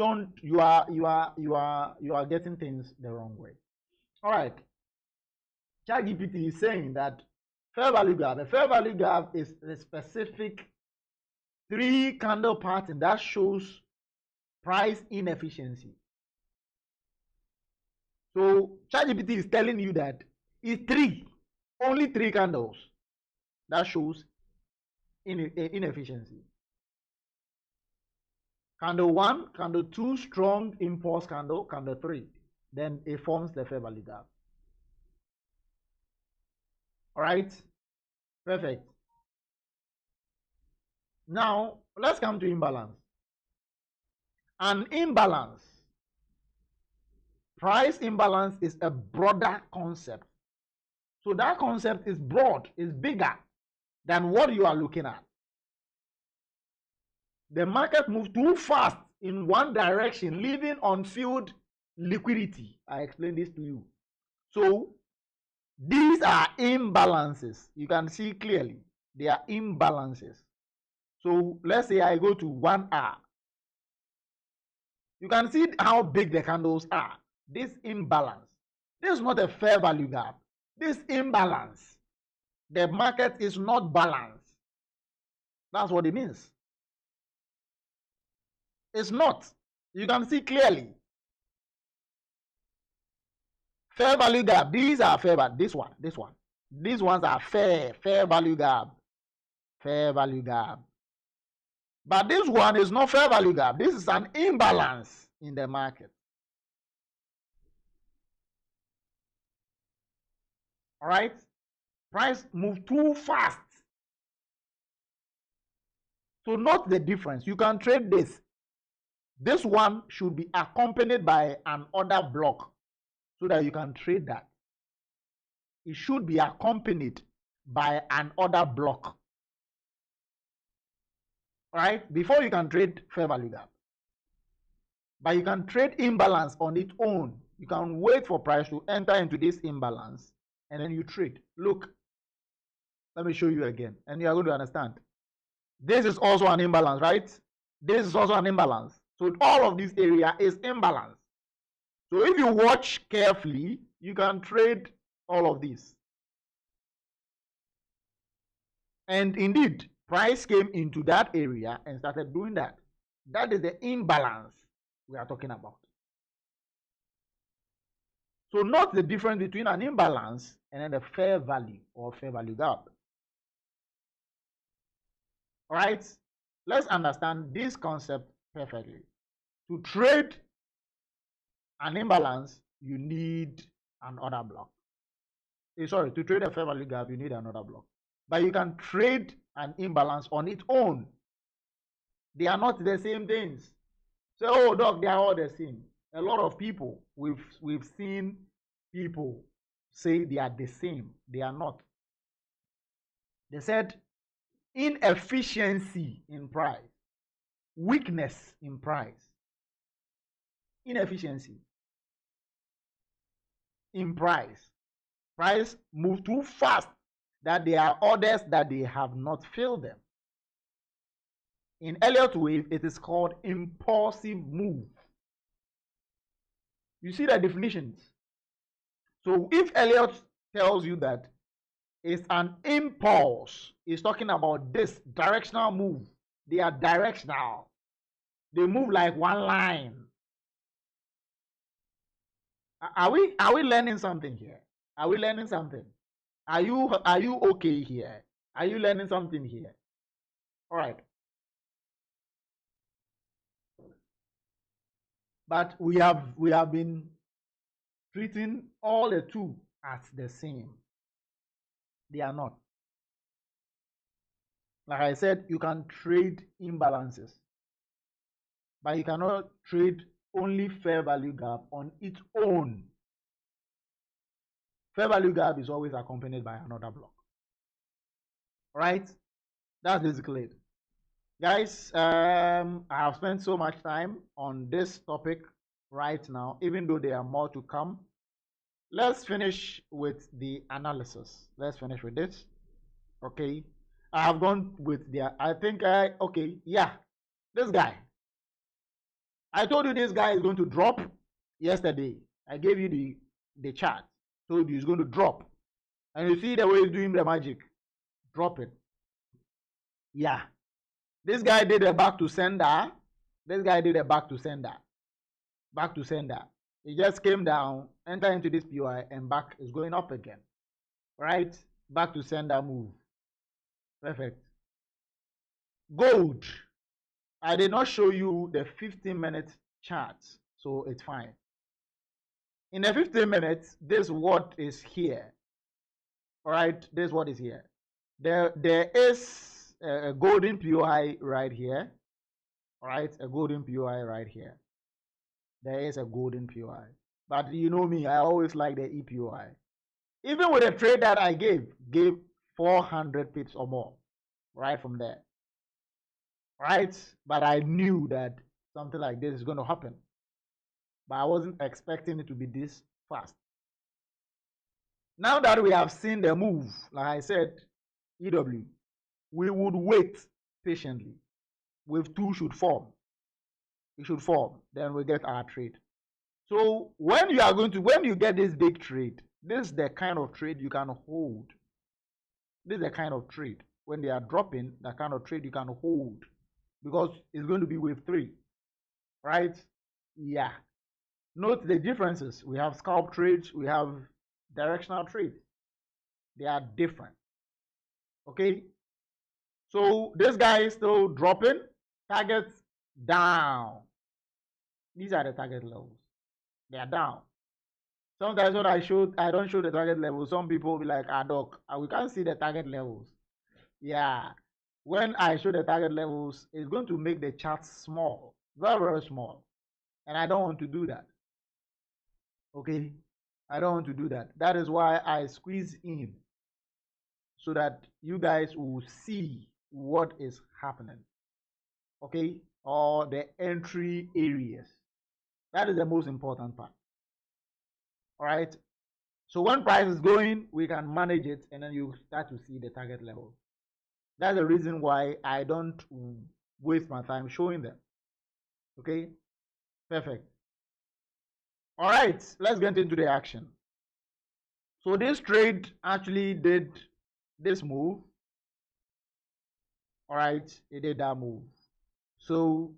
Speaker 1: are getting things the wrong way. All right. ChatGPT is saying that fair value gap. A fair value gap is a specific 3-candle pattern that shows price inefficiency. So ChatGPT is telling you that it's only 3 candles that shows inefficiency. Candle 1, candle 2, strong impulse candle, candle 3. Then it forms the fair value gap. All right, perfect. Now let's come to imbalance. An imbalance, price imbalance, is a broader concept. So that concept is broad, is bigger than what you are looking at. The market moves too fast in one direction, leaving unfilled liquidity. I explained this to you. So these are imbalances. You can see clearly they are imbalances. So let's say I go to 1 hour. You can see how big the candles are. This imbalance. This is not a fair value gap. This imbalance. The market is not balanced. That's what it means. It's not. You can see clearly. Fair value gap. These are fair, but this one. These ones are fair value gap. Fair value gap. But this one is not fair value gap. This is an imbalance in the market. All right? Price move too fast. So note the difference. You can trade this. This one should be accompanied by an order block so that you can trade that. It should be accompanied by an order block. All right? Before you can trade fair value gap. But you can trade imbalance on its own. You can wait for price to enter into this imbalance and then you trade. Look, let me show you again and you are going to understand. This is also an imbalance, right? This is also an imbalance. So all of this area is imbalance. So if you watch carefully, you can trade all of these. And indeed, price came into that area and started doing that. That is the imbalance we are talking about. So note the difference between an imbalance and then a fair value or fair value gap. All right, let's understand this concept perfectly. To trade an imbalance, you need an order block. Sorry, to trade a fair value gap, you need an order block. But you can trade an imbalance on its own. They are not the same things. So, oh, doc, they are all the same. A lot of people, we've seen people say they are the same. They are not. They said inefficiency in price, weakness in price, inefficiency in price. Price move too fast that there are orders that they have not filled them. In Elliott wave, it is called impulsive move. You see the definitions. So if Elliott tells you that it's an impulse, he's talking about this directional move. They are directional. They move like one line. Are we learning something here? Are we learning something? Are you okay here? Are you learning something here? All right. But we have been treating all the two as the same. They are not. Like I said, you can trade imbalances, but you cannot trade only fair value gap on its own. Fair value gap is always accompanied by another block. Right? That's basically it. Guys, I have spent so much time on this topic right now, even though there are more to come. Let's finish with the analysis. Let's finish with this. Okay. I have gone with okay, yeah. This guy. I told you this guy is going to drop yesterday. I gave you the chart. Told you he's going to drop. And you see the way he's doing the magic. Drop it. Yeah. This guy did a back to sender. This guy did a back to sender. Back to sender. He just came down, enter into this POI, and back is going up again. Right? Back to sender move. Perfect. Gold. I did not show you the 15-minute chart, so it's fine. In the 15 minutes, this what is here. All right, this what is here. There is a golden POI right here. All right, a golden POI right here. There is a golden POI. But you know me, I always like the EPOI. Even with the trade that I gave 400 pips or more right from there. Right? But I knew that something like this is going to happen. But I wasn't expecting it to be this fast. Now that we have seen the move, like I said, EW, we would wait patiently. Wave 2 should form. It should form. Then we get our trade. So when you get this big trade, this is the kind of trade you can hold. This is the kind of trade. When they are dropping, the kind of trade you can hold. Because it's going to be wave 3. Right? Yeah. Note the differences. We have scalp trades. We have directional trades. They are different. Okay? So this guy is still dropping. Targets down. These are the target levels. They are down. Sometimes when I don't show the target level, some people will be like, doc, we can't see the target levels. Yeah. When I show the target levels, it's going to make the chart small. Very, very small. And I don't want to do that. Okay? I don't want to do that. That is why I squeeze in. So that you guys will see what is happening. Okay? Or the entry areas. That is the most important part. All right? So when price is going, we can manage it, and then you start to see the target level. That's the reason why I don't waste my time showing them. Okay? Perfect. All right, let's get into the action. So this trade actually did this move. All right, it did that move. So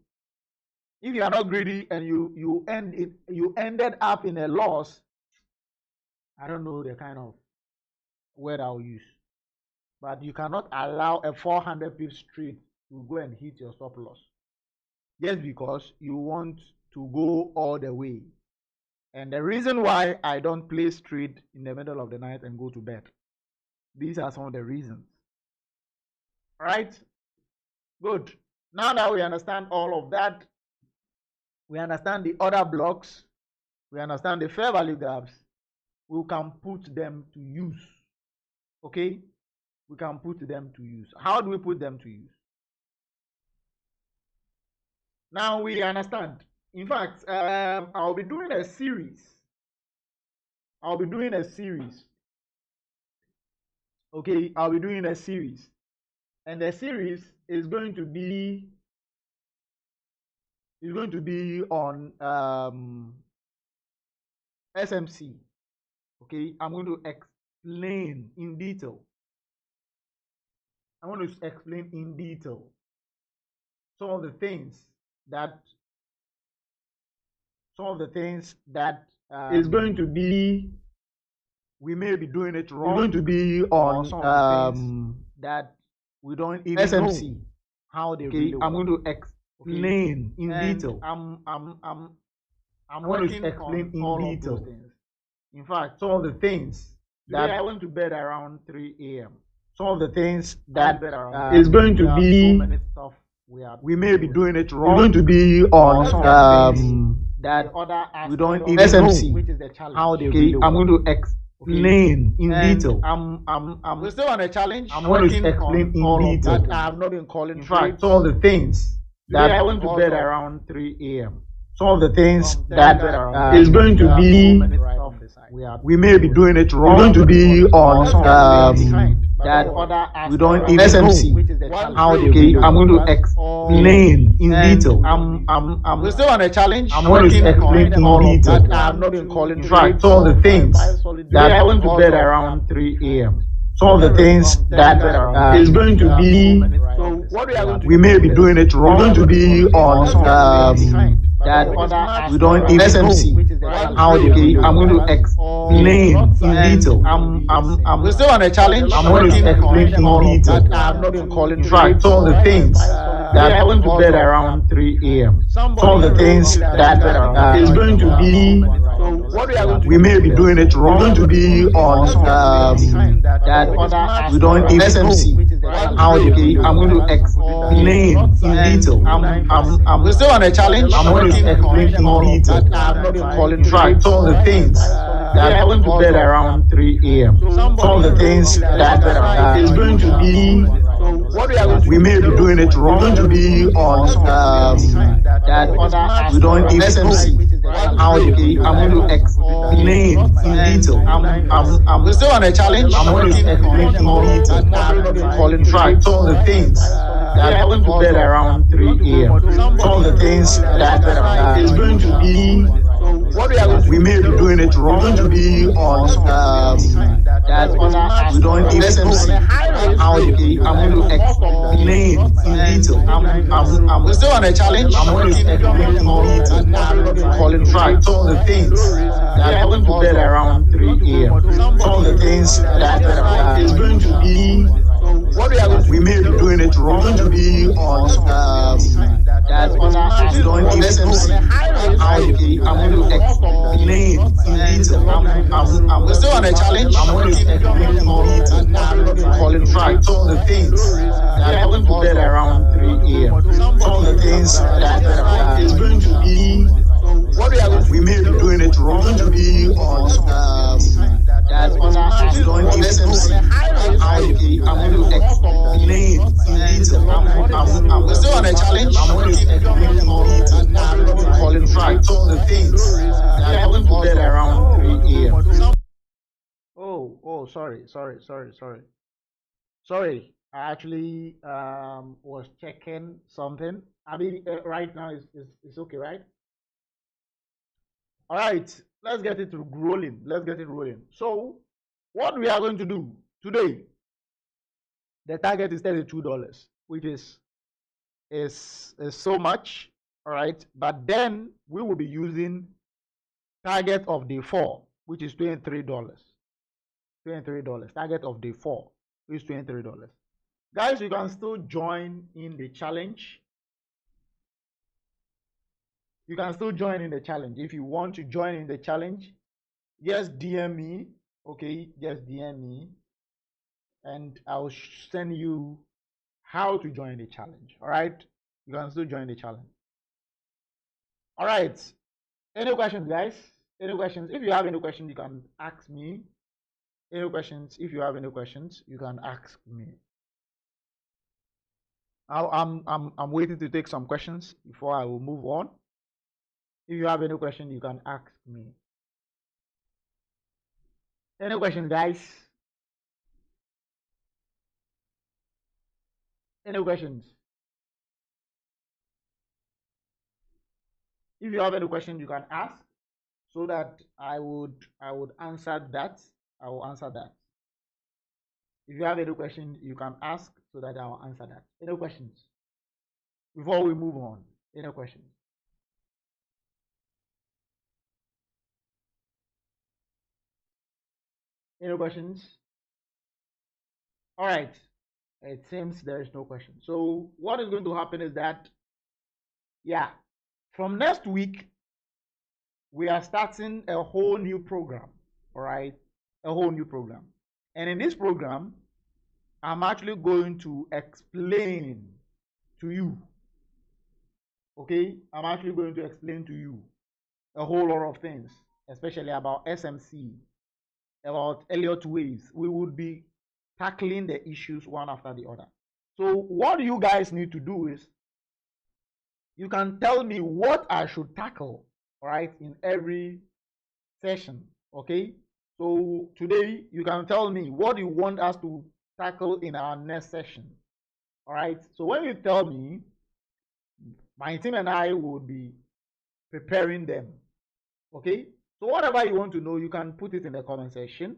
Speaker 1: if you are not greedy and you ended up in a loss, I don't know the kind of word I'll use, but you cannot allow a 400 pips trade to go and hit your stop loss just because you want to go all the way. And the reason why I don't place trade in the middle of the night and go to bed, these are some of the reasons. All right, good. Now that we understand all of that, we understand the other blocks, we understand the fair value gaps, we can put them to use. Okay, we can put them to use. How do we put them to use? Now we understand. In fact, I'll be doing a series. Okay, I'll be doing a series, and the series is going to be on SMC. Okay, I'm going to explain in detail. I want to explain in detail some of the things that is going to be, we may be doing it wrong. It's going to be on some of the things that we don't even SMC know how they really work. I'm going to explain in detail. I'm going to explain in detail. In fact, some of the things that I went to bed around 3 a.m. Some of the things that is going to be, so many stuff we may be doing it wrong. It's going to be on that we don't even SMC, know, which is the challenge. How they really work. I'm going to explain in detail. We're still on a challenge. I'm going to explain in detail. That I have not been calling. In fact, some of the things that I went to bed around 3 a.m. Some of the things that is going to be, we may be doing it wrong. It's going to be on that we don't even SMC, how they really I'm going to explain in detail. We're still on a challenge. I'm going to explain in detail. That I have not been calling. In fact, some of the things that I went to bed around 3 a.m. Some of the things that is going to be, so what we may be doing it wrong. It's going to be on that we don't even SMC, how they I'm going to explain in detail. We're still on a challenge. I'm going to explain in detail. I'm not been calling. In fact, some of the things that I went to bed around 3 a.m. Some of the things that is going to be, so what we may be doing it wrong. It's going to be on that we don't even SMC, how they I'm going to explain in detail. We're still on a challenge. I'm going to explain in detail. I'm not been calling. In fact, some of the things that I went to bed around 3 a.m. Some of the things that is going to be, what we may be doing it wrong. It's going to be on that we don't even SMC, how they I'm going to explain in detail. We're still on a challenge. I'm going to explain in detail. I'm not been calling. In fact, some of the things that I went to bed around 3 a.m. Some of the things that is going to be, we may be doing it wrong. It's going to be on that we don't even SMC, how they I'm going to explain in detail. We're still on a challenge. I'm going to explain in detail. I'm not been calling. In fact, some of the things that I went to bed around 3 a.m. Some of the things that is going to be, we may be doing it wrong. It's going to be on that we don't even SMC, how they I'm going to explain in detail. We're still on a challenge. I'm going to explain in detail. I'm not been calling. In fact, some of the things that I went to bed around 3 a.m. Some of the things that is going to be, we may be doing it wrong. It's going to be on that we don't even SMC, how they I'm going to explain in detail. We're still on a challenge. I'm going to explain in detail. I'm not been calling. In fact, some of the things that I went to bed around 3 a.m. Sorry. I actually was checking something. I mean, right now it's okay, right? All right, let's get it rolling. So, what we are going to do today, the target is $32, which is so much. All right, but then we will be using target of day 4, which is $23. Target of day 4 is $23. Guys, you can still join in the challenge. You can still join in the challenge. If you want to join in the challenge, just DM me. Okay, just DM me, and I'll send you how to join the challenge. All right, you can still join the challenge. All right. Any questions, guys? Any questions? If you have any questions, you can ask me. Any questions? If you have any questions, you can ask me. I'm waiting to take some questions before I will move on. If you have any question, you can ask me. Any questions, guys? Any questions? If you have any question, you can ask so that I would answer that. I will answer that. If you have any question, you can ask so that I will answer that. Any questions? Before we move on, any questions? Any questions? All right. It seems there is no question. So what is going to happen is that, yeah, from next week, we are starting a whole new program. All right. A whole new program. And in this program, I'm actually going to explain to you. Okay. I'm actually going to explain to you a whole lot of things, especially about SMC, about Elliott waves. We would be tackling the issues one after the other. So what you guys need to do is you can tell me what I should tackle, right, in every session. Okay. So today you can tell me what you want us to tackle in our next session. All right. So when you tell me, my team and I will be preparing them. Okay. So whatever you want to know, you can put it in the comment section.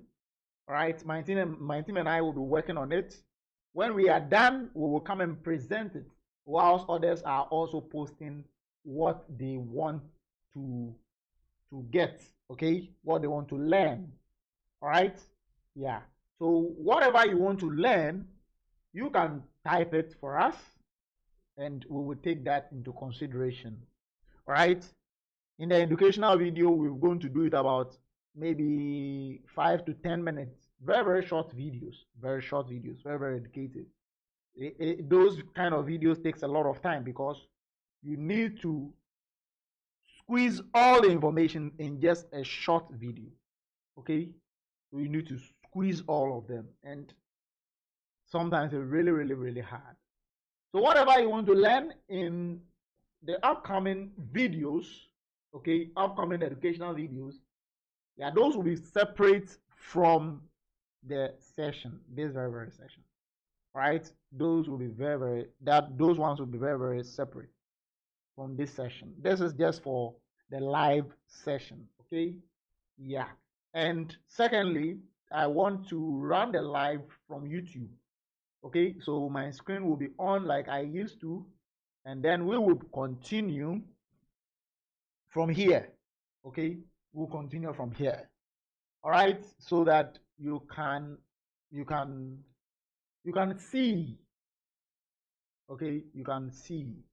Speaker 1: All right. My team and I will be working on it. When we are done, we will come and present it, whilst others are also posting what they want to get. Okay. What they want to learn. All right. Yeah. So whatever you want to learn, you can type it for us and we will take that into consideration. All right. In the educational video, we're going to do it about maybe 5 to 10 minutes. Very, very short videos. Very short videos. Very, very educated. Those kind of videos takes a lot of time because you need to squeeze all the information in just a short video. Okay. So you need to squeeze all of them, and sometimes it's really, really, really hard. So whatever you want to learn in the upcoming videos, okay, upcoming educational videos, yeah, those will be separate from the session, this very, very session, right? Those will be those ones will be very, very separate from this session. This is just for the live session, okay? Yeah. And secondly, I want to run the live from YouTube. Okay, so my screen will be on like I used to, and then we will continue from here. Okay, we'll continue from here. All right, so that you can see. Okay, you can see,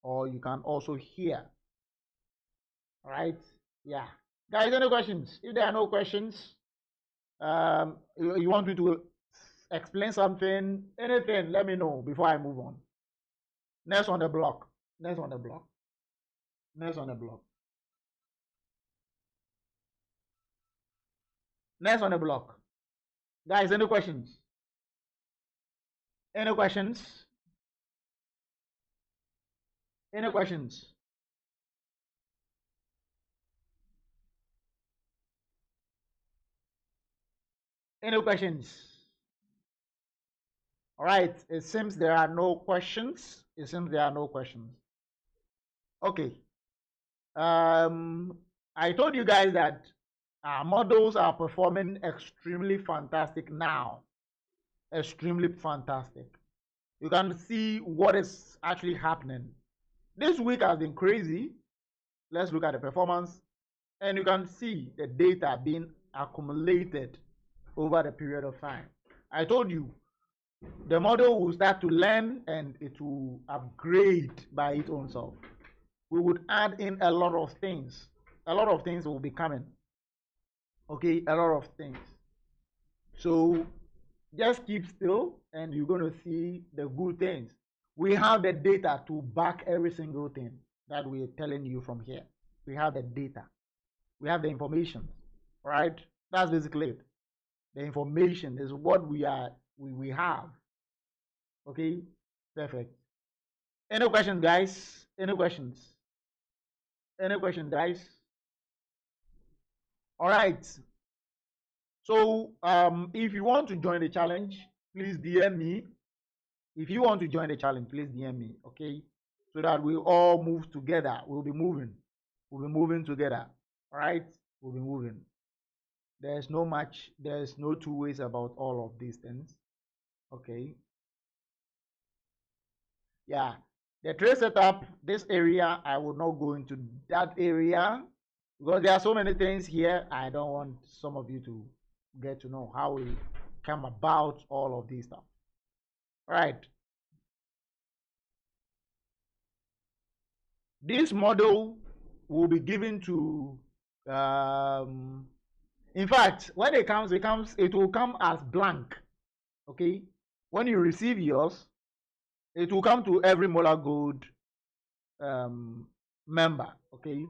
Speaker 1: or you can also hear. All right, yeah, guys. Any questions? If there are no questions, you want me to explain something, anything, let me know before I move on. Next on the block. Next on the block. Next on the block. Next on the block. Guys, any questions? Any questions? Any questions? Any questions? All right, it seems there are no questions. It seems there are no questions. Okay. I told you guys that our models are performing extremely fantastic now. Extremely fantastic. You can see what is actually happening. This week has been crazy. Let's look at the performance. And you can see the data being accumulated over the period of time. I told you, the model will start to learn and it will upgrade by its own self. We would add in a lot of things. A lot of things will be coming. Okay, a lot of things. So just keep still and you're going to see the good things. We have the data to back every single thing that we're telling you from here. We have the data. We have the information, right? That's basically it. The information is what we have. Okay, perfect. Any questions, guys? Any questions? Any questions, guys? All right. So if you want to join the challenge, please DM me. If you want to join the challenge, please DM me, okay? So that we all move together. We'll be moving. We'll be moving together. All right? We'll be moving. There's no two ways about all of these things. Okay. Yeah. The trade setup, this area, I will not go into that area because there are so many things here. I don't want some of you to get to know how we come about all of these stuff. All right. This model will be given to, in fact, when it will come as blank. Okay. When you receive yours, it will come to every MolarGold member. Okay.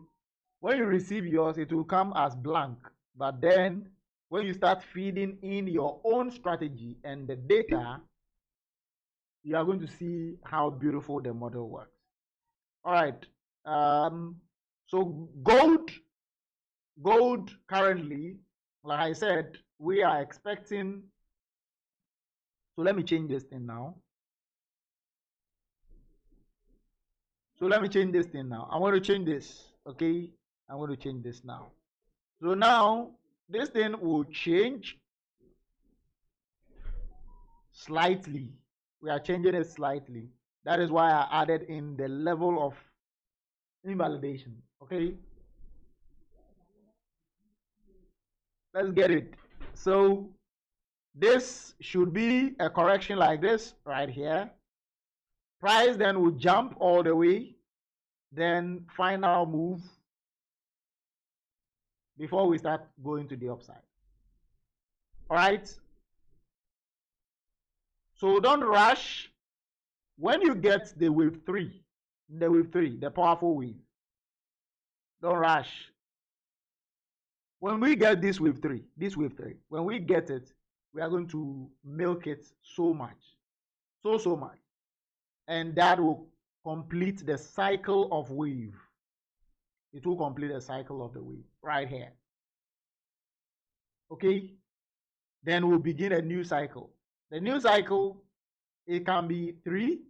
Speaker 1: When you receive yours, it will come as blank. But then when you start feeding in your own strategy and the data, you are going to see how beautiful the model works. All right. So gold currently, like I said, we are expecting. So let me change this thing now. I'm going to change this. Okay. I'm going to change this now. So now this thing will change slightly. We are changing it slightly. That is why I added in the level of invalidation. Okay. Let's get it. So this should be a correction like this right here. Price then will jump all the way. Then final move before we start going to the upside. All right. So don't rush. When you get the wave 3, the powerful wave, don't rush. When we get this wave 3, when we get it, we are going to milk it so much, so much. And that will complete the cycle of wave. It will complete the cycle of the wave right here. Okay? Then we'll begin a new cycle. The new cycle, it can be 3,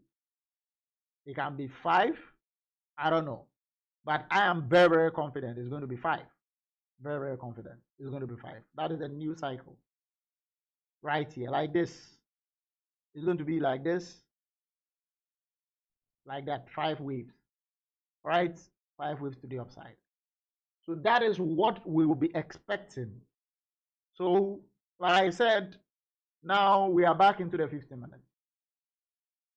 Speaker 1: it can be 5, I don't know. But I am very, very confident it's going to be 5. Very, very confident it's going to be 5. That is a new cycle. Right here, like this. It's going to be like this. Like that, 5 waves. Right? 5 waves to the upside. So that is what we will be expecting. So, like I said, now we are back into the 50 minutes.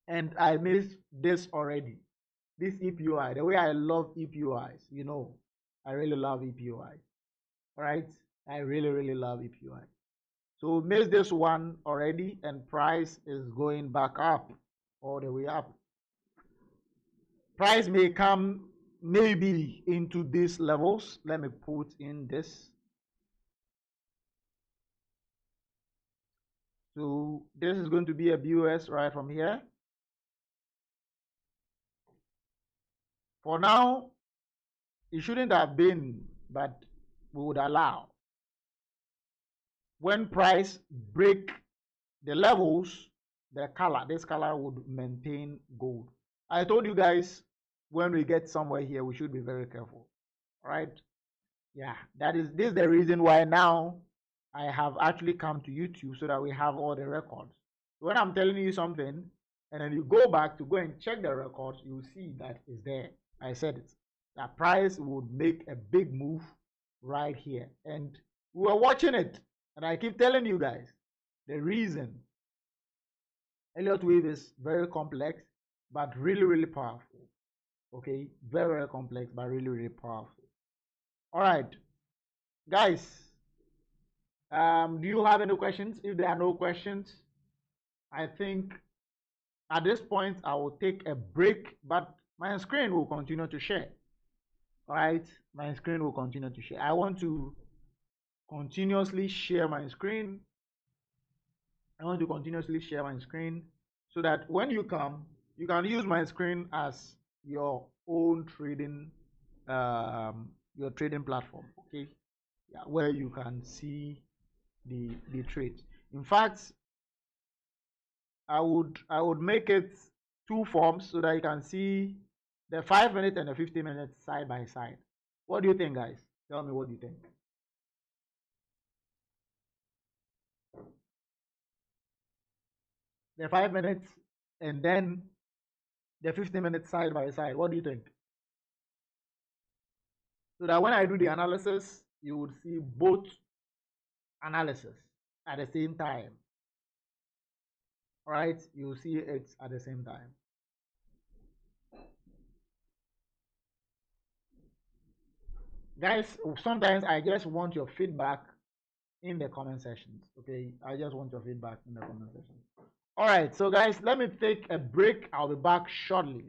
Speaker 1: And I missed this already. This EPOI, the way I love EPOIs, you know, I really love EPOIs. Right? I really, really love EPOI. So we missed this one already, and price is going back up, all the way up. Price may come maybe into these levels. Let me put in this. So this is going to be a BOS right from here. For now, it shouldn't have been, but we would allow. When price break the levels, this color would maintain gold. I told you guys when we get somewhere here, we should be very careful, right? Yeah, this is the reason why now I have actually come to YouTube so that we have all the records. When I'm telling you something and then you go back to go and check the records, you see that it's there. I said it. That price would make a big move right here. And we were watching it. And I keep telling you guys the reason. Elliott wave is very complex, but really, really powerful. Okay, very, very complex, but really, really powerful. All right, guys, do you have any questions? If there are no questions, I think at this point I will take a break, but my screen will continue to share. All right, my screen will continue to share. I want to continuously share my screen. I want to continuously share my screen so that when you come, you can use my screen as your own trading, your trading platform. Okay, yeah, where you can see the trade. In fact, I would make it two forms so that you can see the 5 minute and the 50 minutes side by side. What do you think, guys? Tell me what you think. The 5 minutes and then the 50 minutes side by side. What do you think? So that when I do the analysis, you would see both analysis at the same time. All right, you see it at the same time. Guys, sometimes I just want your feedback in the comment sections. Okay, I just want your feedback in the comment section. All right, so guys, let me take a break. I'll be back shortly.